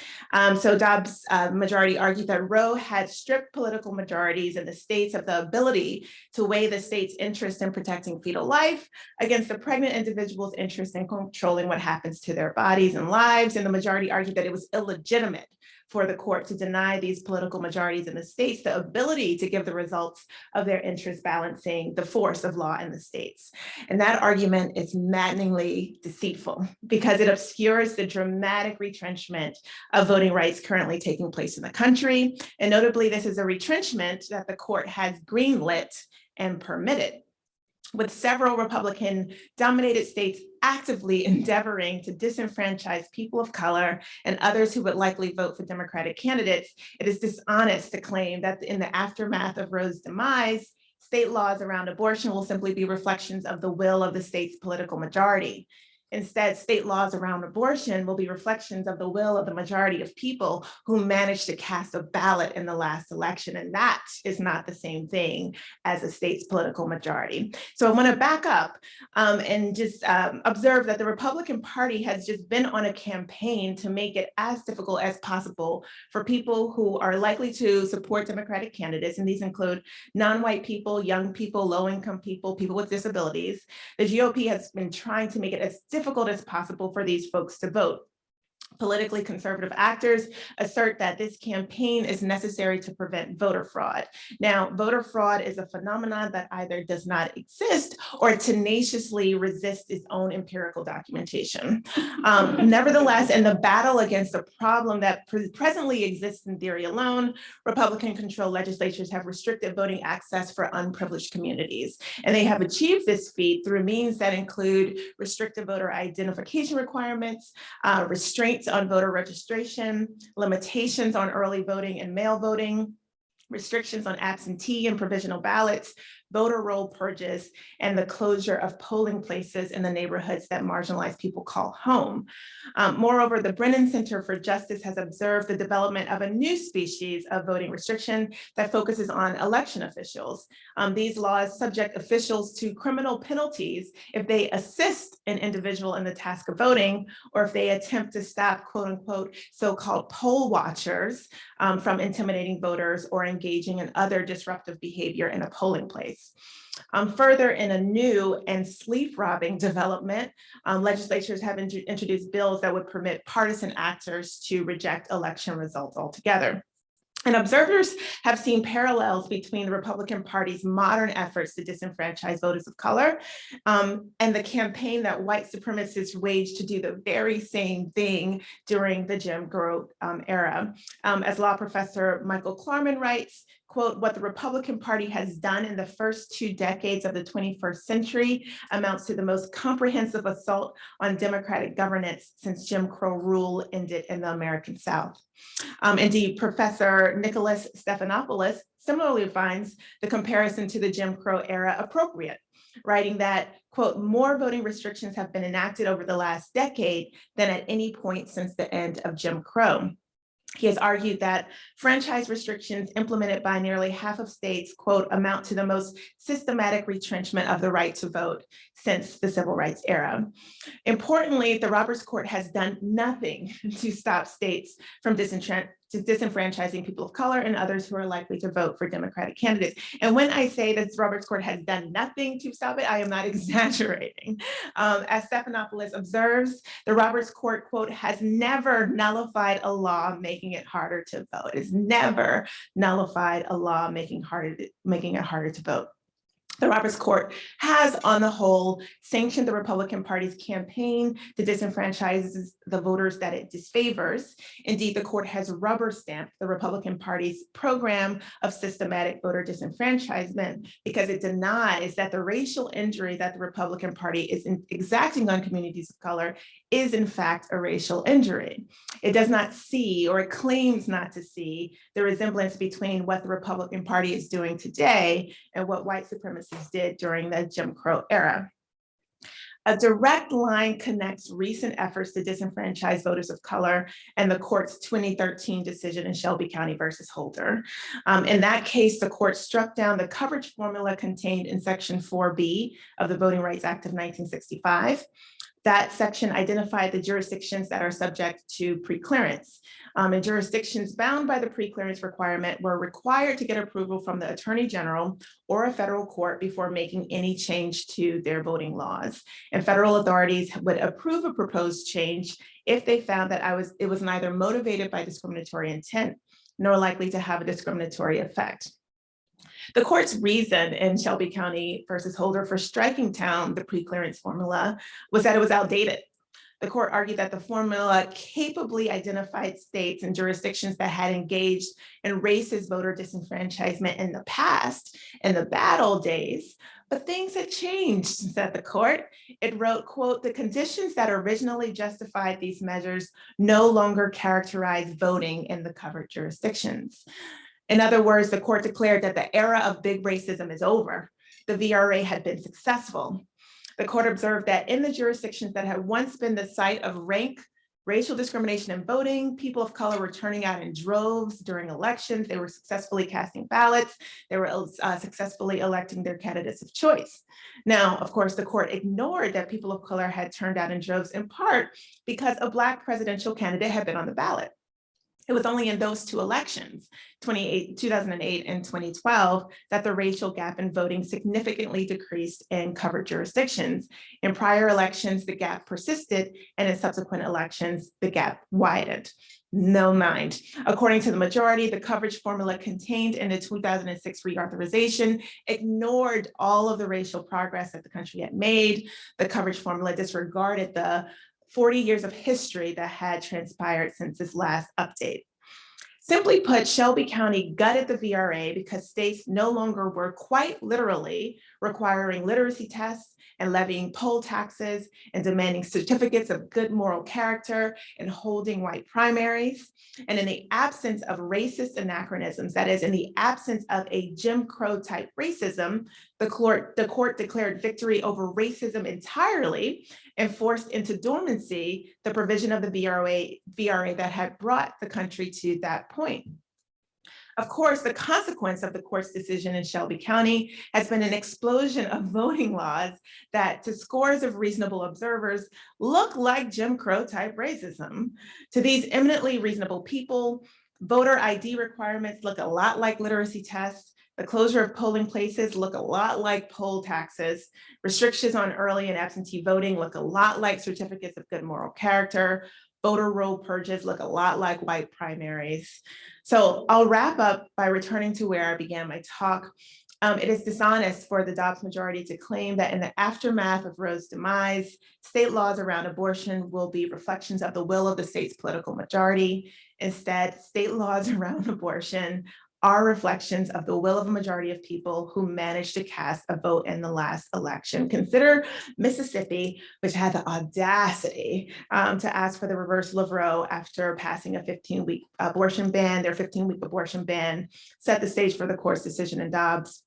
So Dobbs' majority argued that Roe had stripped political majorities in the states of the ability to weigh the state's interest in protecting fetal life against the pregnant individual's interest in controlling what happens to their bodies and lives. And the majority argued that it was illegitimate for the court to deny these political majorities in the states the ability to give the results of their interest balancing the force of law in the states. And that argument is maddeningly deceitful because it obscures the dramatic retrenchment of voting rights currently taking place in the country. And notably, this is a retrenchment that the court has greenlit and permitted, with several Republican-dominated states actively endeavoring to disenfranchise people of color and others who would likely vote for Democratic candidates. It is dishonest to claim that in the aftermath of Roe's demise, state laws around abortion will simply be reflections of the will of the state's political majority. Instead, state laws around abortion will be reflections of the will of the majority of people who managed to cast a ballot in the last election. And that is not the same thing as a state's political majority. So I want to back up and just observe that the Republican Party has just been on a campaign to make it as difficult as possible for people who are likely to support Democratic candidates. And these include non-white people, young people, low-income people, people with disabilities. The GOP has been trying to make it as difficult as possible for these folks to vote. Politically conservative actors assert that this campaign is necessary to prevent voter fraud. Now, voter fraud is a phenomenon that either does not exist or tenaciously resists its own empirical documentation. Nevertheless, in the battle against a problem that presently exists in theory alone, Republican-controlled legislatures have restricted voting access for unprivileged communities. And they have achieved this feat through means that include restrictive voter identification requirements, restraints on voter registration, limitations on early voting and mail voting, restrictions on absentee and provisional ballots, voter roll purges, and the closure of polling places in the neighborhoods that marginalized people call home. Moreover, the Brennan Center for Justice has observed the development of a new species of voting restriction that focuses on election officials. These laws subject officials to criminal penalties if they assist an individual in the task of voting, or if they attempt to stop, quote unquote, so-called poll watchers from intimidating voters or engaging in other disruptive behavior in a polling place. Further, in a new and sleep-robbing development, legislatures have introduced bills that would permit partisan actors to reject election results altogether. And observers have seen parallels between the Republican Party's modern efforts to disenfranchise voters of color and the campaign that white supremacists waged to do the very same thing during the Jim Crow era. As law professor Michael Klarman writes, quote, "What the Republican Party has done in the first 2 decades of the 21st century amounts to the most comprehensive assault on democratic governance since Jim Crow rule ended in the American South." Indeed, Professor Nicholas Stephanopoulos similarly finds the comparison to the Jim Crow era appropriate, writing that, quote, "More voting restrictions have been enacted over the last decade than at any point since the end of Jim Crow." He has argued that franchise restrictions implemented by nearly half of states, quote, "amount to the most systematic retrenchment of the right to vote since the civil rights era." Importantly, the Roberts Court has done nothing to stop states from disenfranchising people of color and others who are likely to vote for Democratic candidates. And when I say that Roberts Court has done nothing to stop it, I am not exaggerating. As Stephanopoulos observes, the Roberts Court, quote, has never nullified a law making it harder to vote. It's never nullified a law making it harder to vote. The Roberts Court has, on the whole, sanctioned the Republican Party's campaign to disenfranchise the voters that it disfavors. Indeed, the court has rubber stamped the Republican Party's program of systematic voter disenfranchisement because it denies that the racial injury that the Republican Party is exacting on communities of color is in fact a racial injury. It does not see, or it claims not to see, the resemblance between what the Republican Party is doing today and what white supremacists did during the Jim Crow era. A direct line connects recent efforts to disenfranchise voters of color and the court's 2013 decision in Shelby County versus Holder. In that case, the court struck down the coverage formula contained in Section 4B of the Voting Rights Act of 1965. That section identified the jurisdictions that are subject to preclearance. And jurisdictions bound by the preclearance requirement were required to get approval from the Attorney General or a federal court before making any change to their voting laws. And federal authorities would approve a proposed change if they found that it was neither motivated by discriminatory intent nor likely to have a discriminatory effect. The court's reason in Shelby County versus Holder for striking down the preclearance formula was that it was outdated. The court argued that the formula capably identified states and jurisdictions that had engaged in racist voter disenfranchisement in the past, in the bad old days, but things had changed, said the court. It wrote, quote, the conditions that originally justified these measures no longer characterize voting in the covered jurisdictions. In other words, the court declared that the era of big racism is over. The VRA had been successful. The court observed that in the jurisdictions that had once been the site of rank racial discrimination in voting, people of color were turning out in droves during elections. They were successfully casting ballots. They were successfully electing their candidates of choice. Now, of course, the court ignored that people of color had turned out in droves in part because a Black presidential candidate had been on the ballot. It was only in those two elections, 2008 and 2012, that the racial gap in voting significantly decreased in covered jurisdictions. In prior elections, the gap persisted, and in subsequent elections, the gap widened. No mind. According to the majority, the coverage formula contained in the 2006 reauthorization ignored all of the racial progress that the country had made. The coverage formula disregarded the 40 years of history that had transpired since this last update. Simply put, Shelby County gutted the VRA because states no longer were quite literally requiring literacy tests and levying poll taxes and demanding certificates of good moral character and holding white primaries. And in the absence of racist anachronisms, that is, in the absence of a Jim Crow type racism, the court declared victory over racism entirely and forced into dormancy the provision of the VRA that had brought the country to that point. Of course, the consequence of the court's decision in Shelby County has been an explosion of voting laws that, to scores of reasonable observers, look like Jim Crow type racism. To these eminently reasonable people, voter ID requirements look a lot like literacy tests. The closure of polling places look a lot like poll taxes. Restrictions on early and absentee voting look a lot like certificates of good moral character. Voter roll purges look a lot like white primaries. So I'll wrap up by returning to where I began my talk. It is dishonest for the Dobbs majority to claim that in the aftermath of Roe's demise, state laws around abortion will be reflections of the will of the state's political majority. Instead, state laws around abortion are reflections of the will of a majority of people who managed to cast a vote in the last election. Consider Mississippi, which had the audacity to ask for the reversal of Roe after passing a 15-week abortion ban. Their 15-week abortion ban set the stage for the court's decision in Dobbs.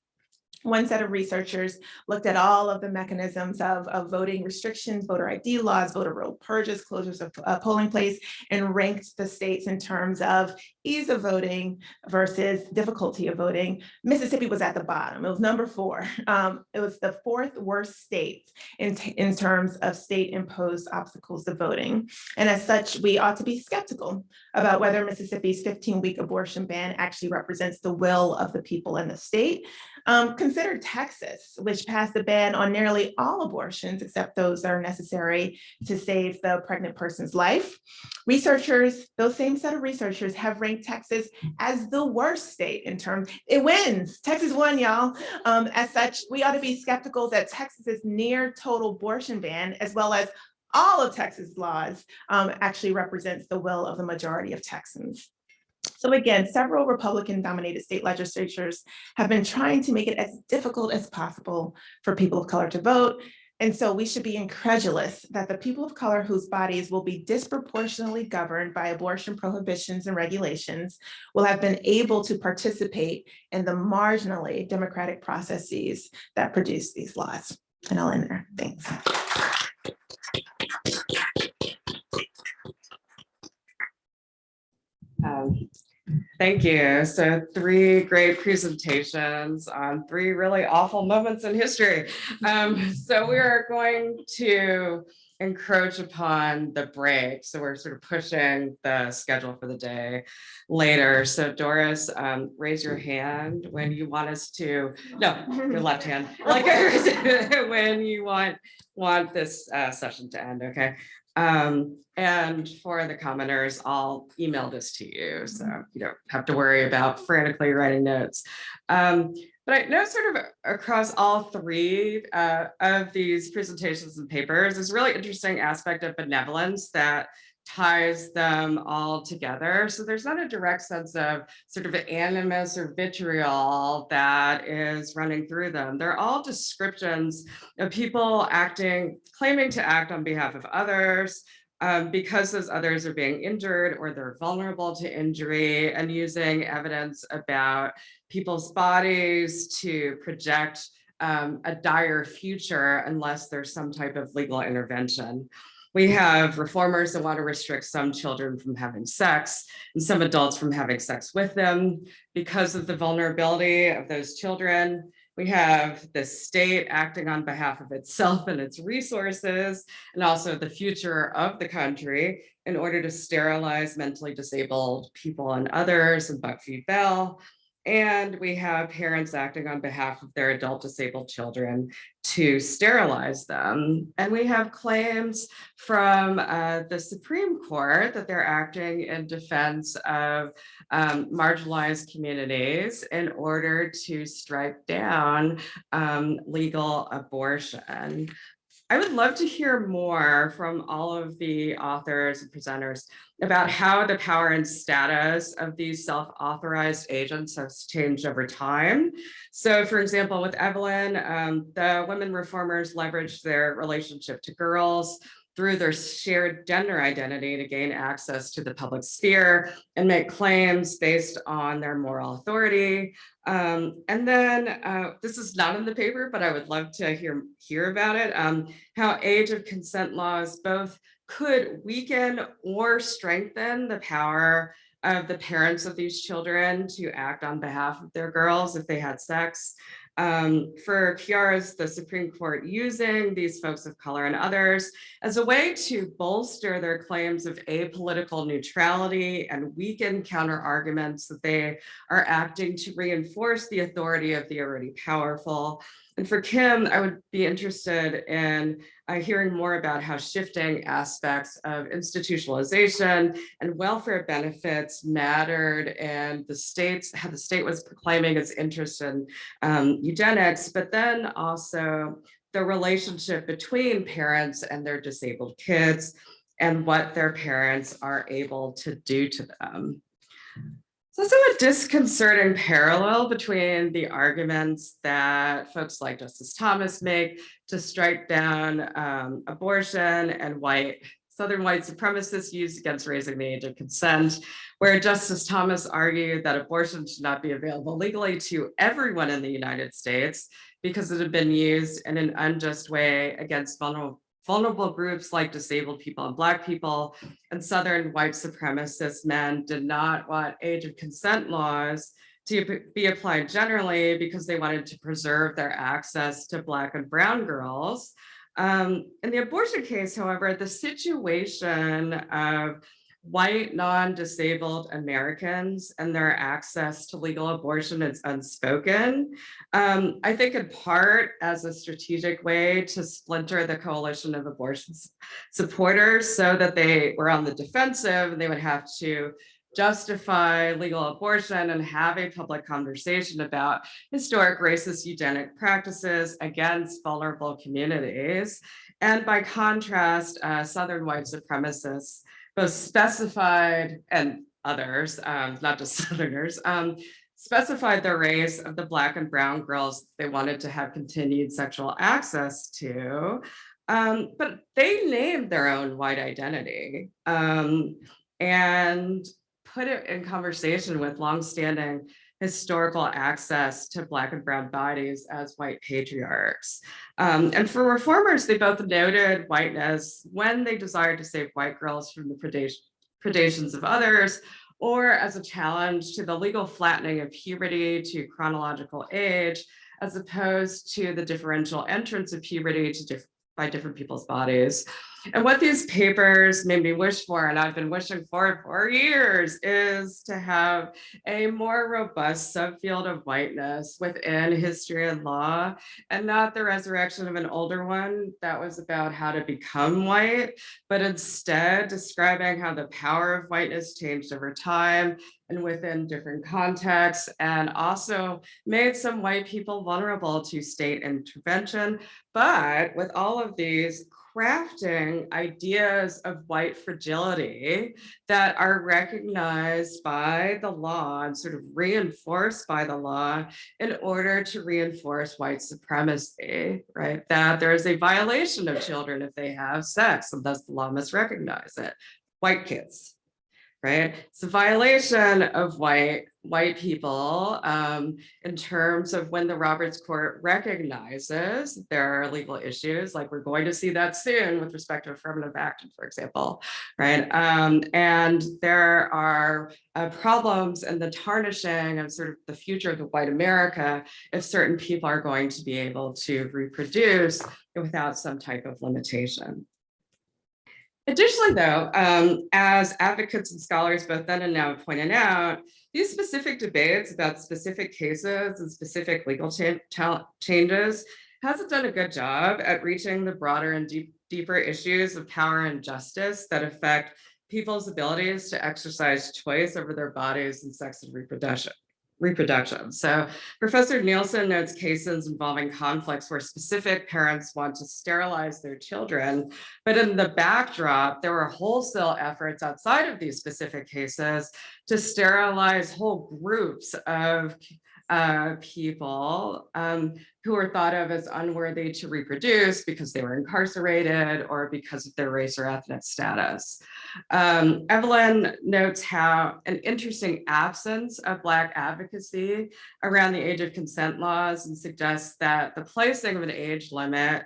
One set of researchers looked at all of the mechanisms of voting restrictions, voter ID laws, voter roll purges, closures of polling place, and ranked the states in terms of ease of voting versus difficulty of voting. Mississippi was at the bottom. It was number 4. It was the 4th worst state in terms of state-imposed obstacles to voting. And as such, we ought to be skeptical about whether Mississippi's 15-week abortion ban actually represents the will of the people in the state. Consider Texas, which passed a ban on nearly all abortions except those that are necessary to save the pregnant person's life. Researchers, those same set of researchers, have ranked Texas as the worst state in terms, it wins. Texas won, y'all. As such, we ought to be skeptical that Texas's near total abortion ban, as well as all of Texas laws, actually represents the will of the majority of Texans. So again, several Republican-dominated state legislatures have been trying to make it as difficult as possible for people of color to vote. And so we should be incredulous that the people of color whose bodies will be disproportionately governed by abortion prohibitions and regulations will have been able to participate in the marginally democratic processes that produce these laws. And I'll end there. Thanks. Thank you. So 3 great presentations on 3 really awful moments in history. So we are going to encroach upon the break. So we're sort of pushing the schedule for the day later. So Doris, raise your hand when you want us to, no, your left hand, like when you want this session to end, okay? And for the commenters, I'll email this to you, so you don't have to worry about frantically writing notes. But I know sort of across all 3 of these presentations and papers, there's a really interesting aspect of benevolence that ties them all together. So there's not a direct sense of sort of animus or vitriol that is running through them. They're all descriptions of people claiming to act on behalf of others, because those others are being injured or they're vulnerable to injury, and using evidence about people's bodies to project a dire future unless there's some type of legal intervention. We have reformers that want to restrict some children from having sex and some adults from having sex with them because of the vulnerability of those children. We have the state acting on behalf of itself and its resources, and also the future of the country in order to sterilize mentally disabled people and others, and Buck v. Bell. And we have parents acting on behalf of their adult disabled children to sterilize them. And we have claims from the Supreme Court that they're acting in defense of marginalized communities in order to strike down legal abortion. I would love to hear more from all of the authors and presenters about how the power and status of these self-authorized agents has changed over time. So for example, with Evelyn, the women reformers leveraged their relationship to girls through their shared gender identity to gain access to the public sphere and make claims based on their moral authority. And then this is not in the paper, but I would love to hear about it, how age of consent laws both could weaken or strengthen the power of the parents of these children to act on behalf of their girls if they had sex. For Khiara's, the Supreme Court using these folks of color and others as a way to bolster their claims of apolitical neutrality and weaken counter arguments that they are acting to reinforce the authority of the already powerful. And for Kim, I would be interested in hearing more about how shifting aspects of institutionalization and welfare benefits mattered and how the state was proclaiming its interest in eugenics, but then also the relationship between parents and their disabled kids and what their parents are able to do to them. So it's a disconcerting parallel between the arguments that folks like Justice Thomas make to strike down abortion and white Southern white supremacists used against raising the age of consent, where Justice Thomas argued that abortion should not be available legally to everyone in the United States because it had been used in an unjust way against vulnerable groups like disabled people and Black people. And Southern white supremacist men did not want age of consent laws to be applied generally because they wanted to preserve their access to Black and brown girls. In the abortion case, however, the situation of white non-disabled Americans and their access to legal abortion is unspoken. I think in part as a strategic way to splinter the coalition of abortion supporters so that they were on the defensive and they would have to justify legal abortion and have a public conversation about historic racist eugenic practices against vulnerable communities. And by contrast, Southern white supremacists, both specified and others, not just Southerners, specified the race of the Black and brown girls they wanted to have continued sexual access to, but they named their own white identity and put it in conversation with longstanding historical access to Black and brown bodies as white patriarchs. And for reformers, they both noted whiteness when they desired to save white girls from the predations of others, or as a challenge to the legal flattening of puberty to chronological age, as opposed to the differential entrance of puberty to by different people's bodies. And what these papers made me wish for, and I've been wishing for years, is to have a more robust subfield of whiteness within history and law, and not the resurrection of an older one that was about how to become white, but instead describing how the power of whiteness changed over time and within different contexts, and also made some white people vulnerable to state intervention. But with all of these, crafting ideas of white fragility that are recognized by the law and sort of reinforced by the law in order to reinforce white supremacy, right? That there is a violation of children if they have sex, and thus the law must recognize it. White kids, right? It's a violation of white people in terms of when the Roberts Court recognizes there are legal issues, like we're going to see that soon with respect to affirmative action, for example, right? And there are problems in the tarnishing of sort of the future of the white America if certain people are going to be able to reproduce without some type of limitation. Additionally, though, as advocates and scholars both then and now have pointed out, these specific debates about specific cases and specific legal changes hasn't done a good job at reaching the broader and deeper issues of power and justice that affect people's abilities to exercise choice over their bodies and sex and reproduction. So Professor Nielsen notes cases involving conflicts where specific parents want to sterilize their children, but in the backdrop, there were wholesale efforts outside of these specific cases to sterilize whole groups of people who were thought of as unworthy to reproduce because they were incarcerated or because of their race or ethnic status. Evelyn notes how an interesting absence of Black advocacy around the age of consent laws and suggests that the placing of an age limit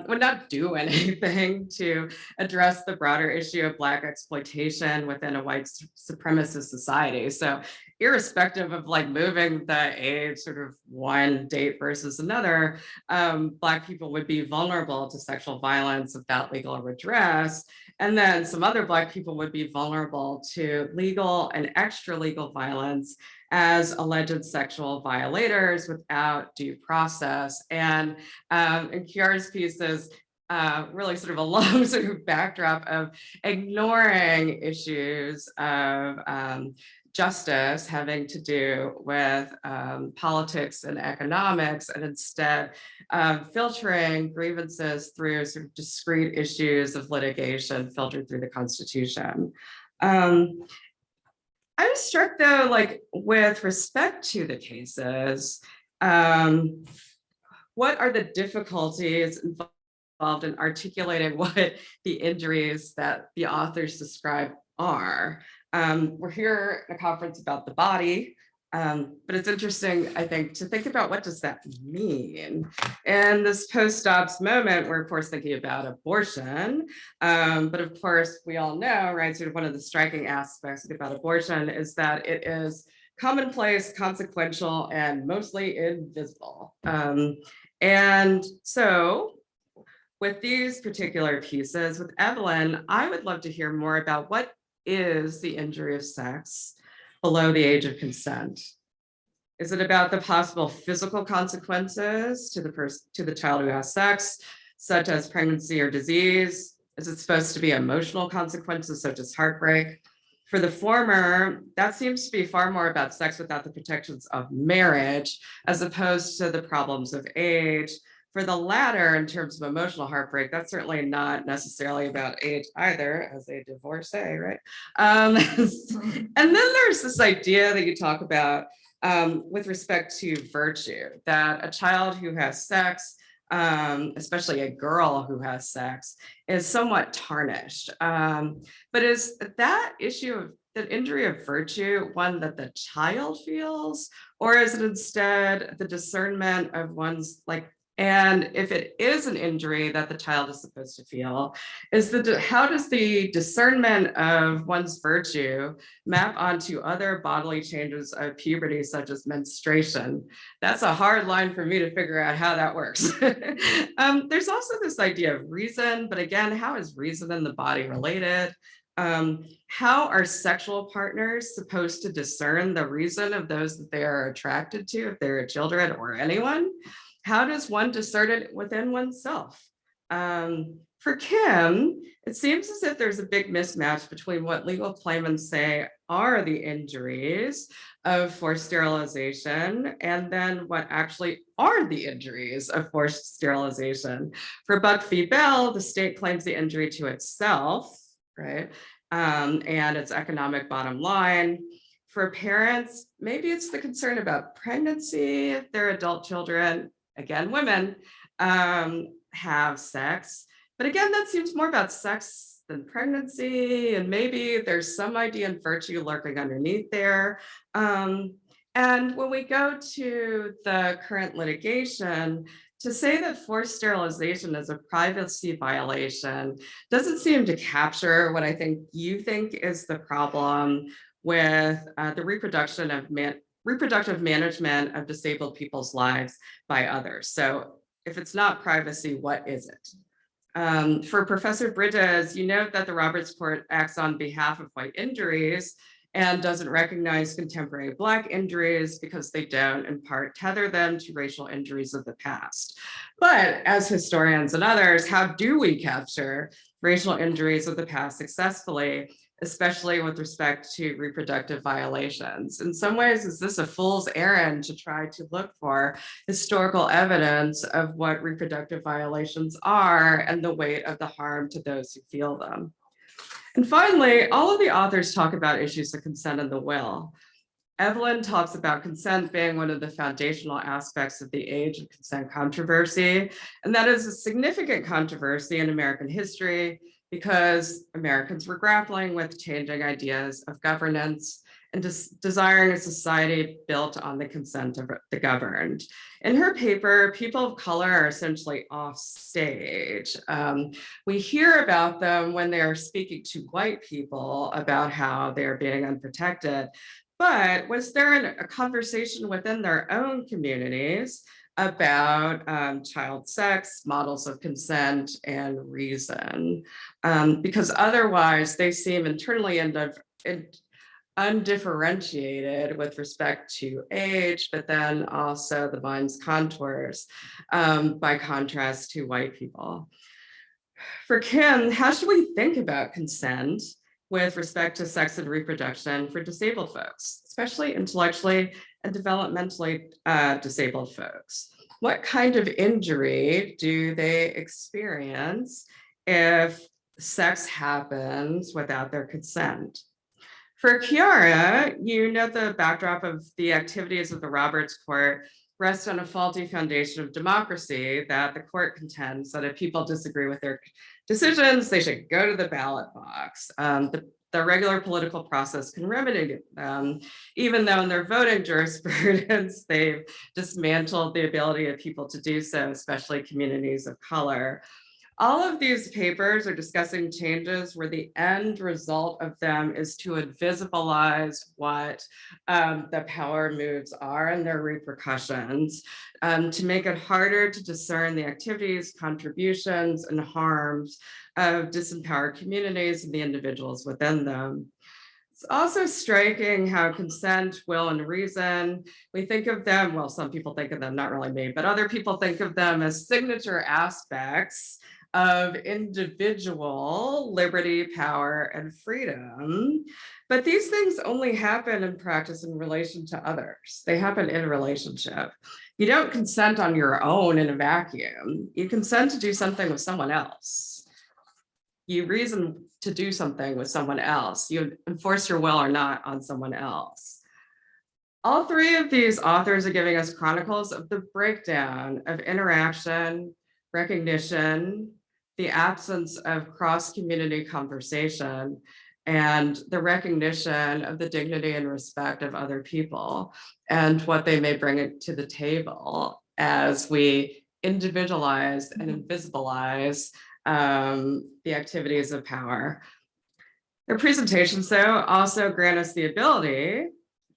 would not do anything to address the broader issue of Black exploitation within a white supremacist society. So irrespective of like moving the age sort of one date versus another, Black people would be vulnerable to sexual violence without legal redress. And then some other Black people would be vulnerable to legal and extra legal violence as alleged sexual violators without due process. And in Khiara's piece is really sort of a long sort of backdrop of ignoring issues of justice having to do with politics and economics, and instead filtering grievances through sort of discrete issues of litigation filtered through the Constitution. I was struck though, like with respect to the cases, what are the difficulties involved involved in articulating what the injuries that the authors describe are. We're here at a conference about the body, but it's interesting, I think, to think about what does that mean? And this post-Dobbs moment, we're of course thinking about abortion, but of course we all know, right, sort of one of the striking aspects about abortion is that it is commonplace, consequential, and mostly invisible. And so with these particular pieces, with Evelyn, I would love to hear more about what is the injury of sex below the age of consent. Is it about the possible physical consequences to the child who has sex, such as pregnancy or disease? Is it supposed to be emotional consequences such as heartbreak? For the former, that seems to be far more about sex without the protections of marriage, as opposed to the problems of age. For the latter, in terms of emotional heartbreak, that's certainly not necessarily about age either, as a divorcee, right? And then there's this idea that you talk about with respect to virtue, that a child who has sex, especially a girl who has sex, is somewhat tarnished. But is that issue of the injury of virtue one that the child feels, or is it instead the discernment of one's and if it is an injury that the child is supposed to feel, how does the discernment of one's virtue map onto other bodily changes of puberty, such as menstruation? That's a hard line for me to figure out how that works. There's also this idea of reason, but again, how is reason and the body related? How are sexual partners supposed to discern the reason of those that they are attracted to, if they're children or anyone? How does one discern it within oneself? For Kim, it seems as if there's a big mismatch between what legal claimants say are the injuries of forced sterilization and then what actually are the injuries of forced sterilization. For Buck v. Bell, the state claims the injury to itself, right? And its economic bottom line. For parents, maybe it's the concern about pregnancy if their adult children, again, women, have sex. But again, that seems more about sex than pregnancy. And maybe there's some idea in virtue lurking underneath there. And when we go to the current litigation, to say that forced sterilization is a privacy violation doesn't seem to capture what I think you think is the problem with the reproductive management of disabled people's lives by others. So if it's not privacy, what is it? For Professor Bridges, you note that the Roberts Court acts on behalf of white injuries and doesn't recognize contemporary Black injuries because they don't, in part, tether them to racial injuries of the past. But as historians and others, how do we capture racial injuries of the past successfully, especially with respect to reproductive violations? In some ways, is this a fool's errand to try to look for historical evidence of what reproductive violations are and the weight of the harm to those who feel them? And finally, all of the authors talk about issues of consent and the will. Evelyn talks about consent being one of the foundational aspects of the age of consent controversy, and that is a significant controversy in American history because Americans were grappling with changing ideas of governance and desiring a society built on the consent of the governed. In her paper, people of color are essentially off stage. We hear about them when they're speaking to white people about how they're being unprotected. But was there a conversation within their own communities about child sex, models of consent, and reason? Because otherwise they seem internally undifferentiated with respect to age, but then also the mind's contours by contrast to white people. For Kim, how should we think about consent with respect to sex and reproduction for disabled folks, especially intellectually and developmentally disabled folks? What kind of injury do they experience if sex happens without their consent? For Khiara, you note the backdrop of the activities of the Roberts Court rest on a faulty foundation of democracy that the court contends that if people disagree with their decisions, they should go to the ballot box. The regular political process can remedy them, even though in their voting jurisprudence, they've dismantled the ability of people to do so, especially communities of color. All of these papers are discussing changes where the end result of them is to invisibilize what the power moves are and their repercussions, to make it harder to discern the activities, contributions, and harms of disempowered communities and the individuals within them. It's also striking how consent, will, and reason, we think of them, well, some people think of them, not really me, but other people think of them as signature aspects of individual liberty, power, and freedom. But these things only happen in practice in relation to others. They happen in a relationship. You don't consent on your own in a vacuum. You consent to do something with someone else. You reason to do something with someone else. You enforce your will or not on someone else. All three of these authors are giving us chronicles of the breakdown of interaction, recognition, the absence of cross-community conversation, and the recognition of the dignity and respect of other people and what they may bring to the table as we individualize and invisibilize the activities of power. Their presentations, though, also grant us the ability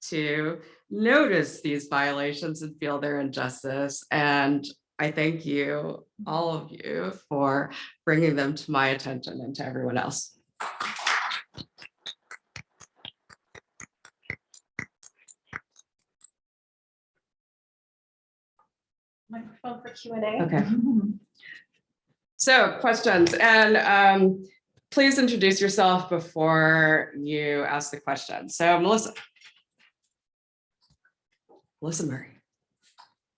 to notice these violations and feel their injustice. And I thank you, all of you, for bringing them to my attention and to everyone else. Microphone for Q&A. Okay. So questions, and please introduce yourself before you ask the question. So Melissa Murray.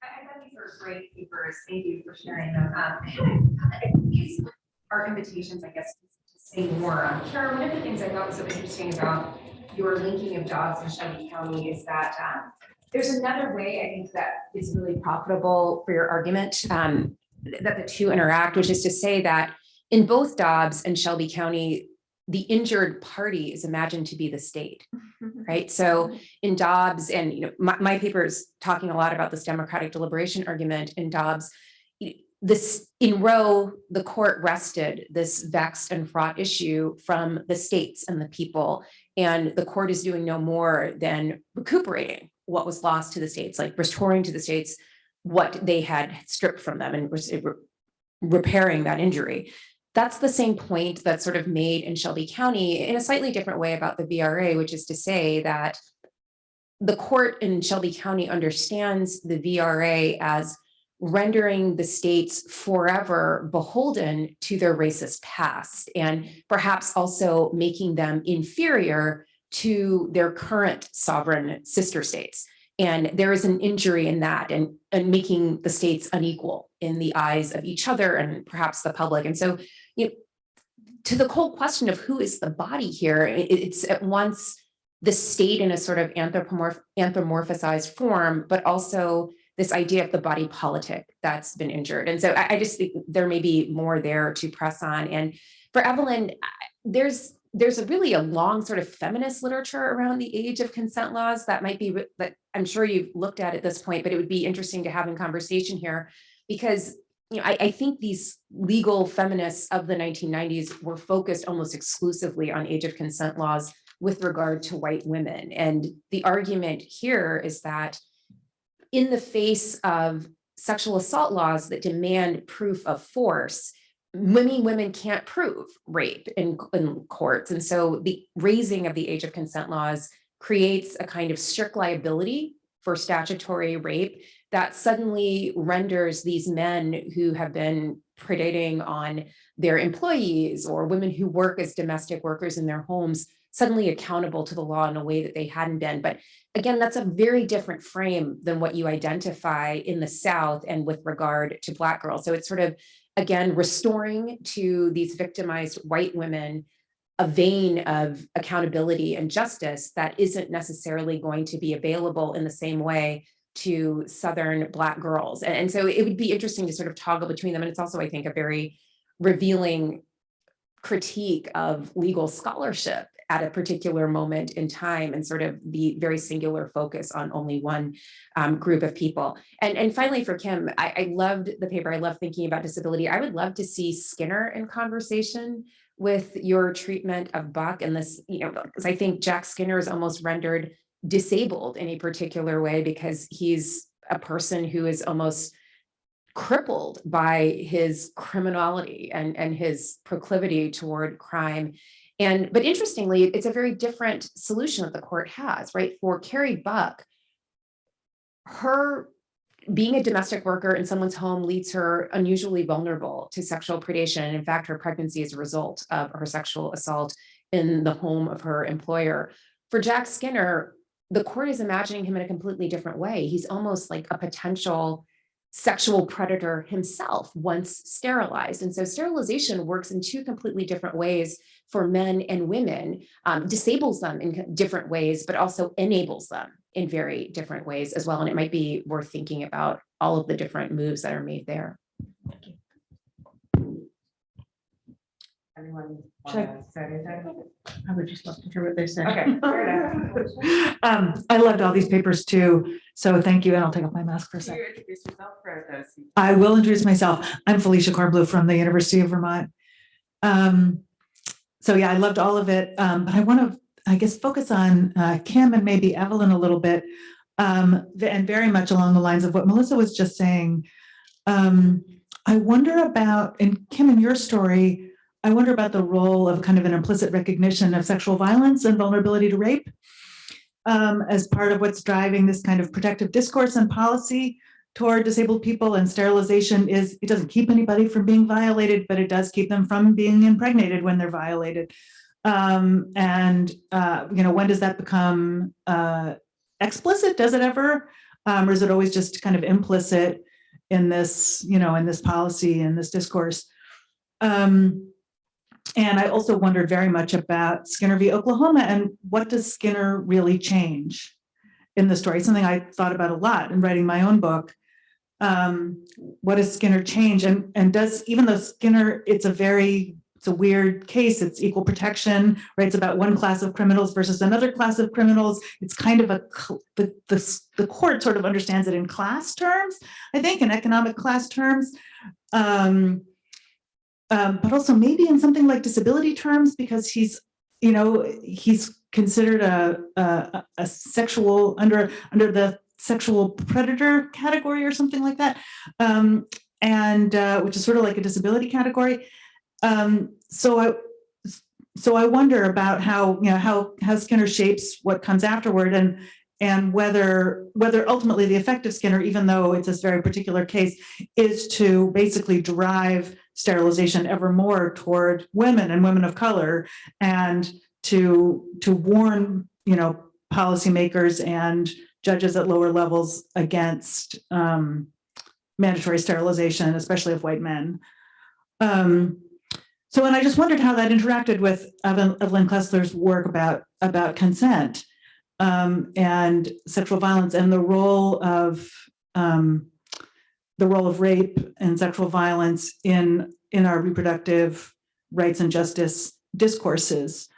I thought these were great papers. Thank you for sharing them. These are invitations, I guess, to say more. Khiara, one of the things I thought was so interesting about your linking of Dobbs and Shelby County is that there's another way I think that is really profitable for your argument that the two interact, which is to say that in both Dobbs and Shelby County, the injured party is imagined to be the state, right? So in Dobbs, and my paper is talking a lot about this democratic deliberation argument in Dobbs. This in Roe, the court wrested this vexed and fraught issue from the states and the people, and the court is doing no more than recuperating what was lost to the states, like restoring to the states what they had stripped from them and repairing that injury. That's the same point that's sort of made in Shelby County in a slightly different way about the VRA, which is to say that the court in Shelby County understands the VRA as rendering the states forever beholden to their racist past, and perhaps also making them inferior to their current sovereign sister states. And there is an injury in that, and making the states unequal in the eyes of each other and perhaps the public. And so, to the whole question of who is the body here, it's at once the state in a sort of anthropomorphized form, but also this idea of the body politic that's been injured. And so I just think there may be more there to press on. And for Evelyn, there's really a long sort of feminist literature around the age of consent laws that might be, that I'm sure you've looked at this point, but it would be interesting to have in conversation here, because I think these legal feminists of the 1990s were focused almost exclusively on age of consent laws with regard to white women. And the argument here is that in the face of sexual assault laws that demand proof of force, many women can't prove rape in courts. And so the raising of the age of consent laws creates a kind of strict liability for statutory rape that suddenly renders these men who have been predating on their employees or women who work as domestic workers in their homes suddenly accountable to the law in a way that they hadn't been. But again, that's a very different frame than what you identify in the South and with regard to Black girls. So it's sort of, again, restoring to these victimized white women a vein of accountability and justice that isn't necessarily going to be available in the same way to Southern Black girls. And so it would be interesting to sort of toggle between them. And it's also, I think, a very revealing critique of legal scholarship at a particular moment in time, and sort of the very singular focus on only one group of people. And finally, for Kim, I loved the paper. I love thinking about disability. I would love to see Skinner in conversation with your treatment of Buck and this, because I think Jack Skinner is almost rendered disabled in a particular way because he's a person who is almost crippled by his criminality and his proclivity toward crime. But interestingly, it's a very different solution that the court has, right? For Carrie Buck, her being a domestic worker in someone's home leaves her unusually vulnerable to sexual predation. And in fact, her pregnancy is a result of her sexual assault in the home of her employer. For Jack Skinner, the court is imagining him in a completely different way. He's almost like a potential sexual predator himself once sterilized. And so sterilization works in two completely different ways for men and women, disables them in different ways, but also enables them in very different ways as well. And it might be worth thinking about all of the different moves that are made there. Thank you. Anyone want to say anything? I would just love to hear what they say. Okay, fair enough. I loved all these papers too, so thank you, and I'll take off my mask for a Can second. you introduce yourself for those? I will introduce myself. I'm Felicia Kornblue from the University of Vermont. So yeah, I loved all of it, but I want to, I guess, focus on Kim and maybe Evelyn a little bit, and very much along the lines of what Melissa was just saying. I wonder about, and Kim, in your story, I wonder about the role of kind of an implicit recognition of sexual violence and vulnerability to rape as part of what's driving this kind of protective discourse and policy toward disabled people. And sterilization it doesn't keep anybody from being violated, but it does keep them from being impregnated when they're violated. When does that become explicit? Does it ever? Or is it always just kind of implicit in this, in this policy and this discourse? And I also wondered very much about Skinner v. Oklahoma and what does Skinner really change in the story? Something I thought about a lot in writing my own book. What does Skinner change? And does, even though Skinner, it's a weird case, it's equal protection, right? It's about one class of criminals versus another class of criminals. It's kind of the court sort of understands it in class terms, I think, in economic class terms. But also maybe in something like disability terms, because he's considered a sexual under the sexual predator category or something like that, which is sort of like a disability category. So I wonder about how Skinner shapes what comes afterward, and whether ultimately the effect of Skinner, even though it's this very particular case, is to basically drive sterilization ever more toward women and women of color, and to warn policymakers and judges at lower levels against mandatory sterilization, especially of white men. And I just wondered how that interacted with Evelyn Kessler's work about consent and sexual violence, and the role of rape and sexual violence in our reproductive rights and justice discourses.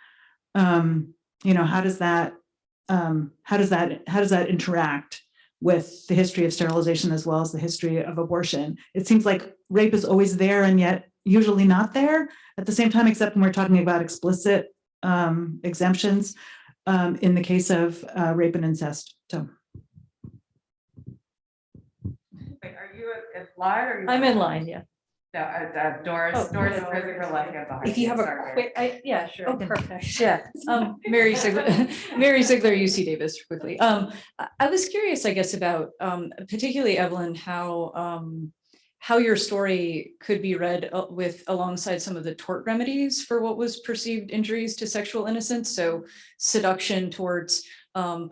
How does that interact with the history of sterilization as well as the history of abortion? It seems like rape is always there and yet usually not there at the same time, except when we're talking about explicit exemptions in the case of rape and incest. So. Wait, are you in line or? I'm in line, yeah. No, Doris is raising her leg behind. If you have a Sorry. quick, yeah, sure. Oh, perfect. Yeah. Mary Ziegler, UC Davis, quickly. I was curious, I guess, about particularly Evelyn, how your story could be read alongside some of the tort remedies for what was perceived injuries to sexual innocence. So seduction towards And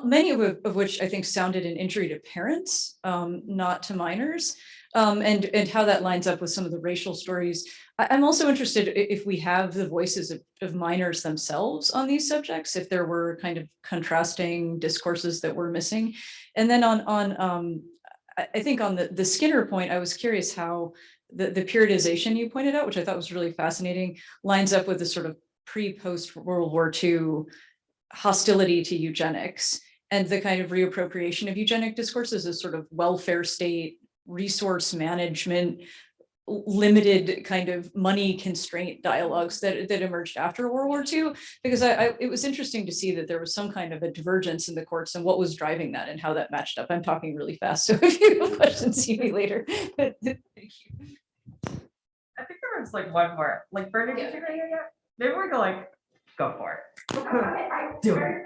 many of which I think sounded an injury to parents, not to minors, and how that lines up with some of the racial stories. I'm also interested if we have the voices of minors themselves on these subjects, if there were kind of contrasting discourses that we're missing. And then I think on the Skinner point, I was curious how the periodization you pointed out, which I thought was really fascinating, lines up with the sort of pre-post World War II hostility to eugenics and the kind of reappropriation of eugenic discourses as sort of welfare state, resource management, limited kind of money constraint dialogues that emerged after World War II, because it was interesting to see that there was some kind of a divergence in the courts and what was driving that and how that matched up. I'm talking really fast, so if you have questions, see me later. Thank you. I think there was like one more, like Bernie, did you hear it yet? Maybe we go like, go for it. Do it.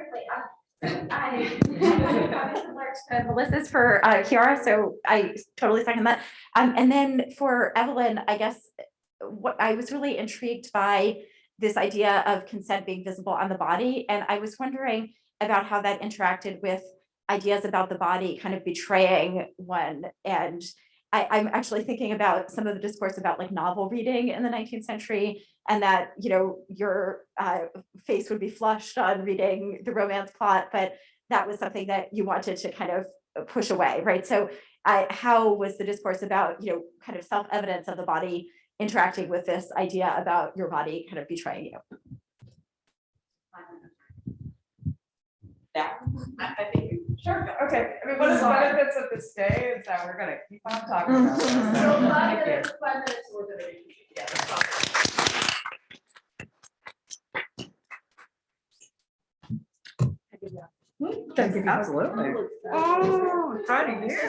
Melissa's for Khiara, so I totally second that. And then for Evelyn, I guess what I was really intrigued by this idea of consent being visible on the body, and I was wondering about how that interacted with ideas about the body kind of betraying one. And I'm actually thinking about some of the discourse about like novel reading in the 19th century, and that, you know, your face would be flushed on reading the romance plot, but that was something that you wanted to kind of push away, right? So how was the discourse about, you know, kind of self-evidence of the body interacting with this idea about your body kind of betraying you? Yeah, I think, sure, okay. I mean, one of the benefits of this day is that we're gonna keep on talking about this. So, thank you. 5 minutes, we're gonna. Yeah, that's fine. Absolutely. Oh, trying to hear.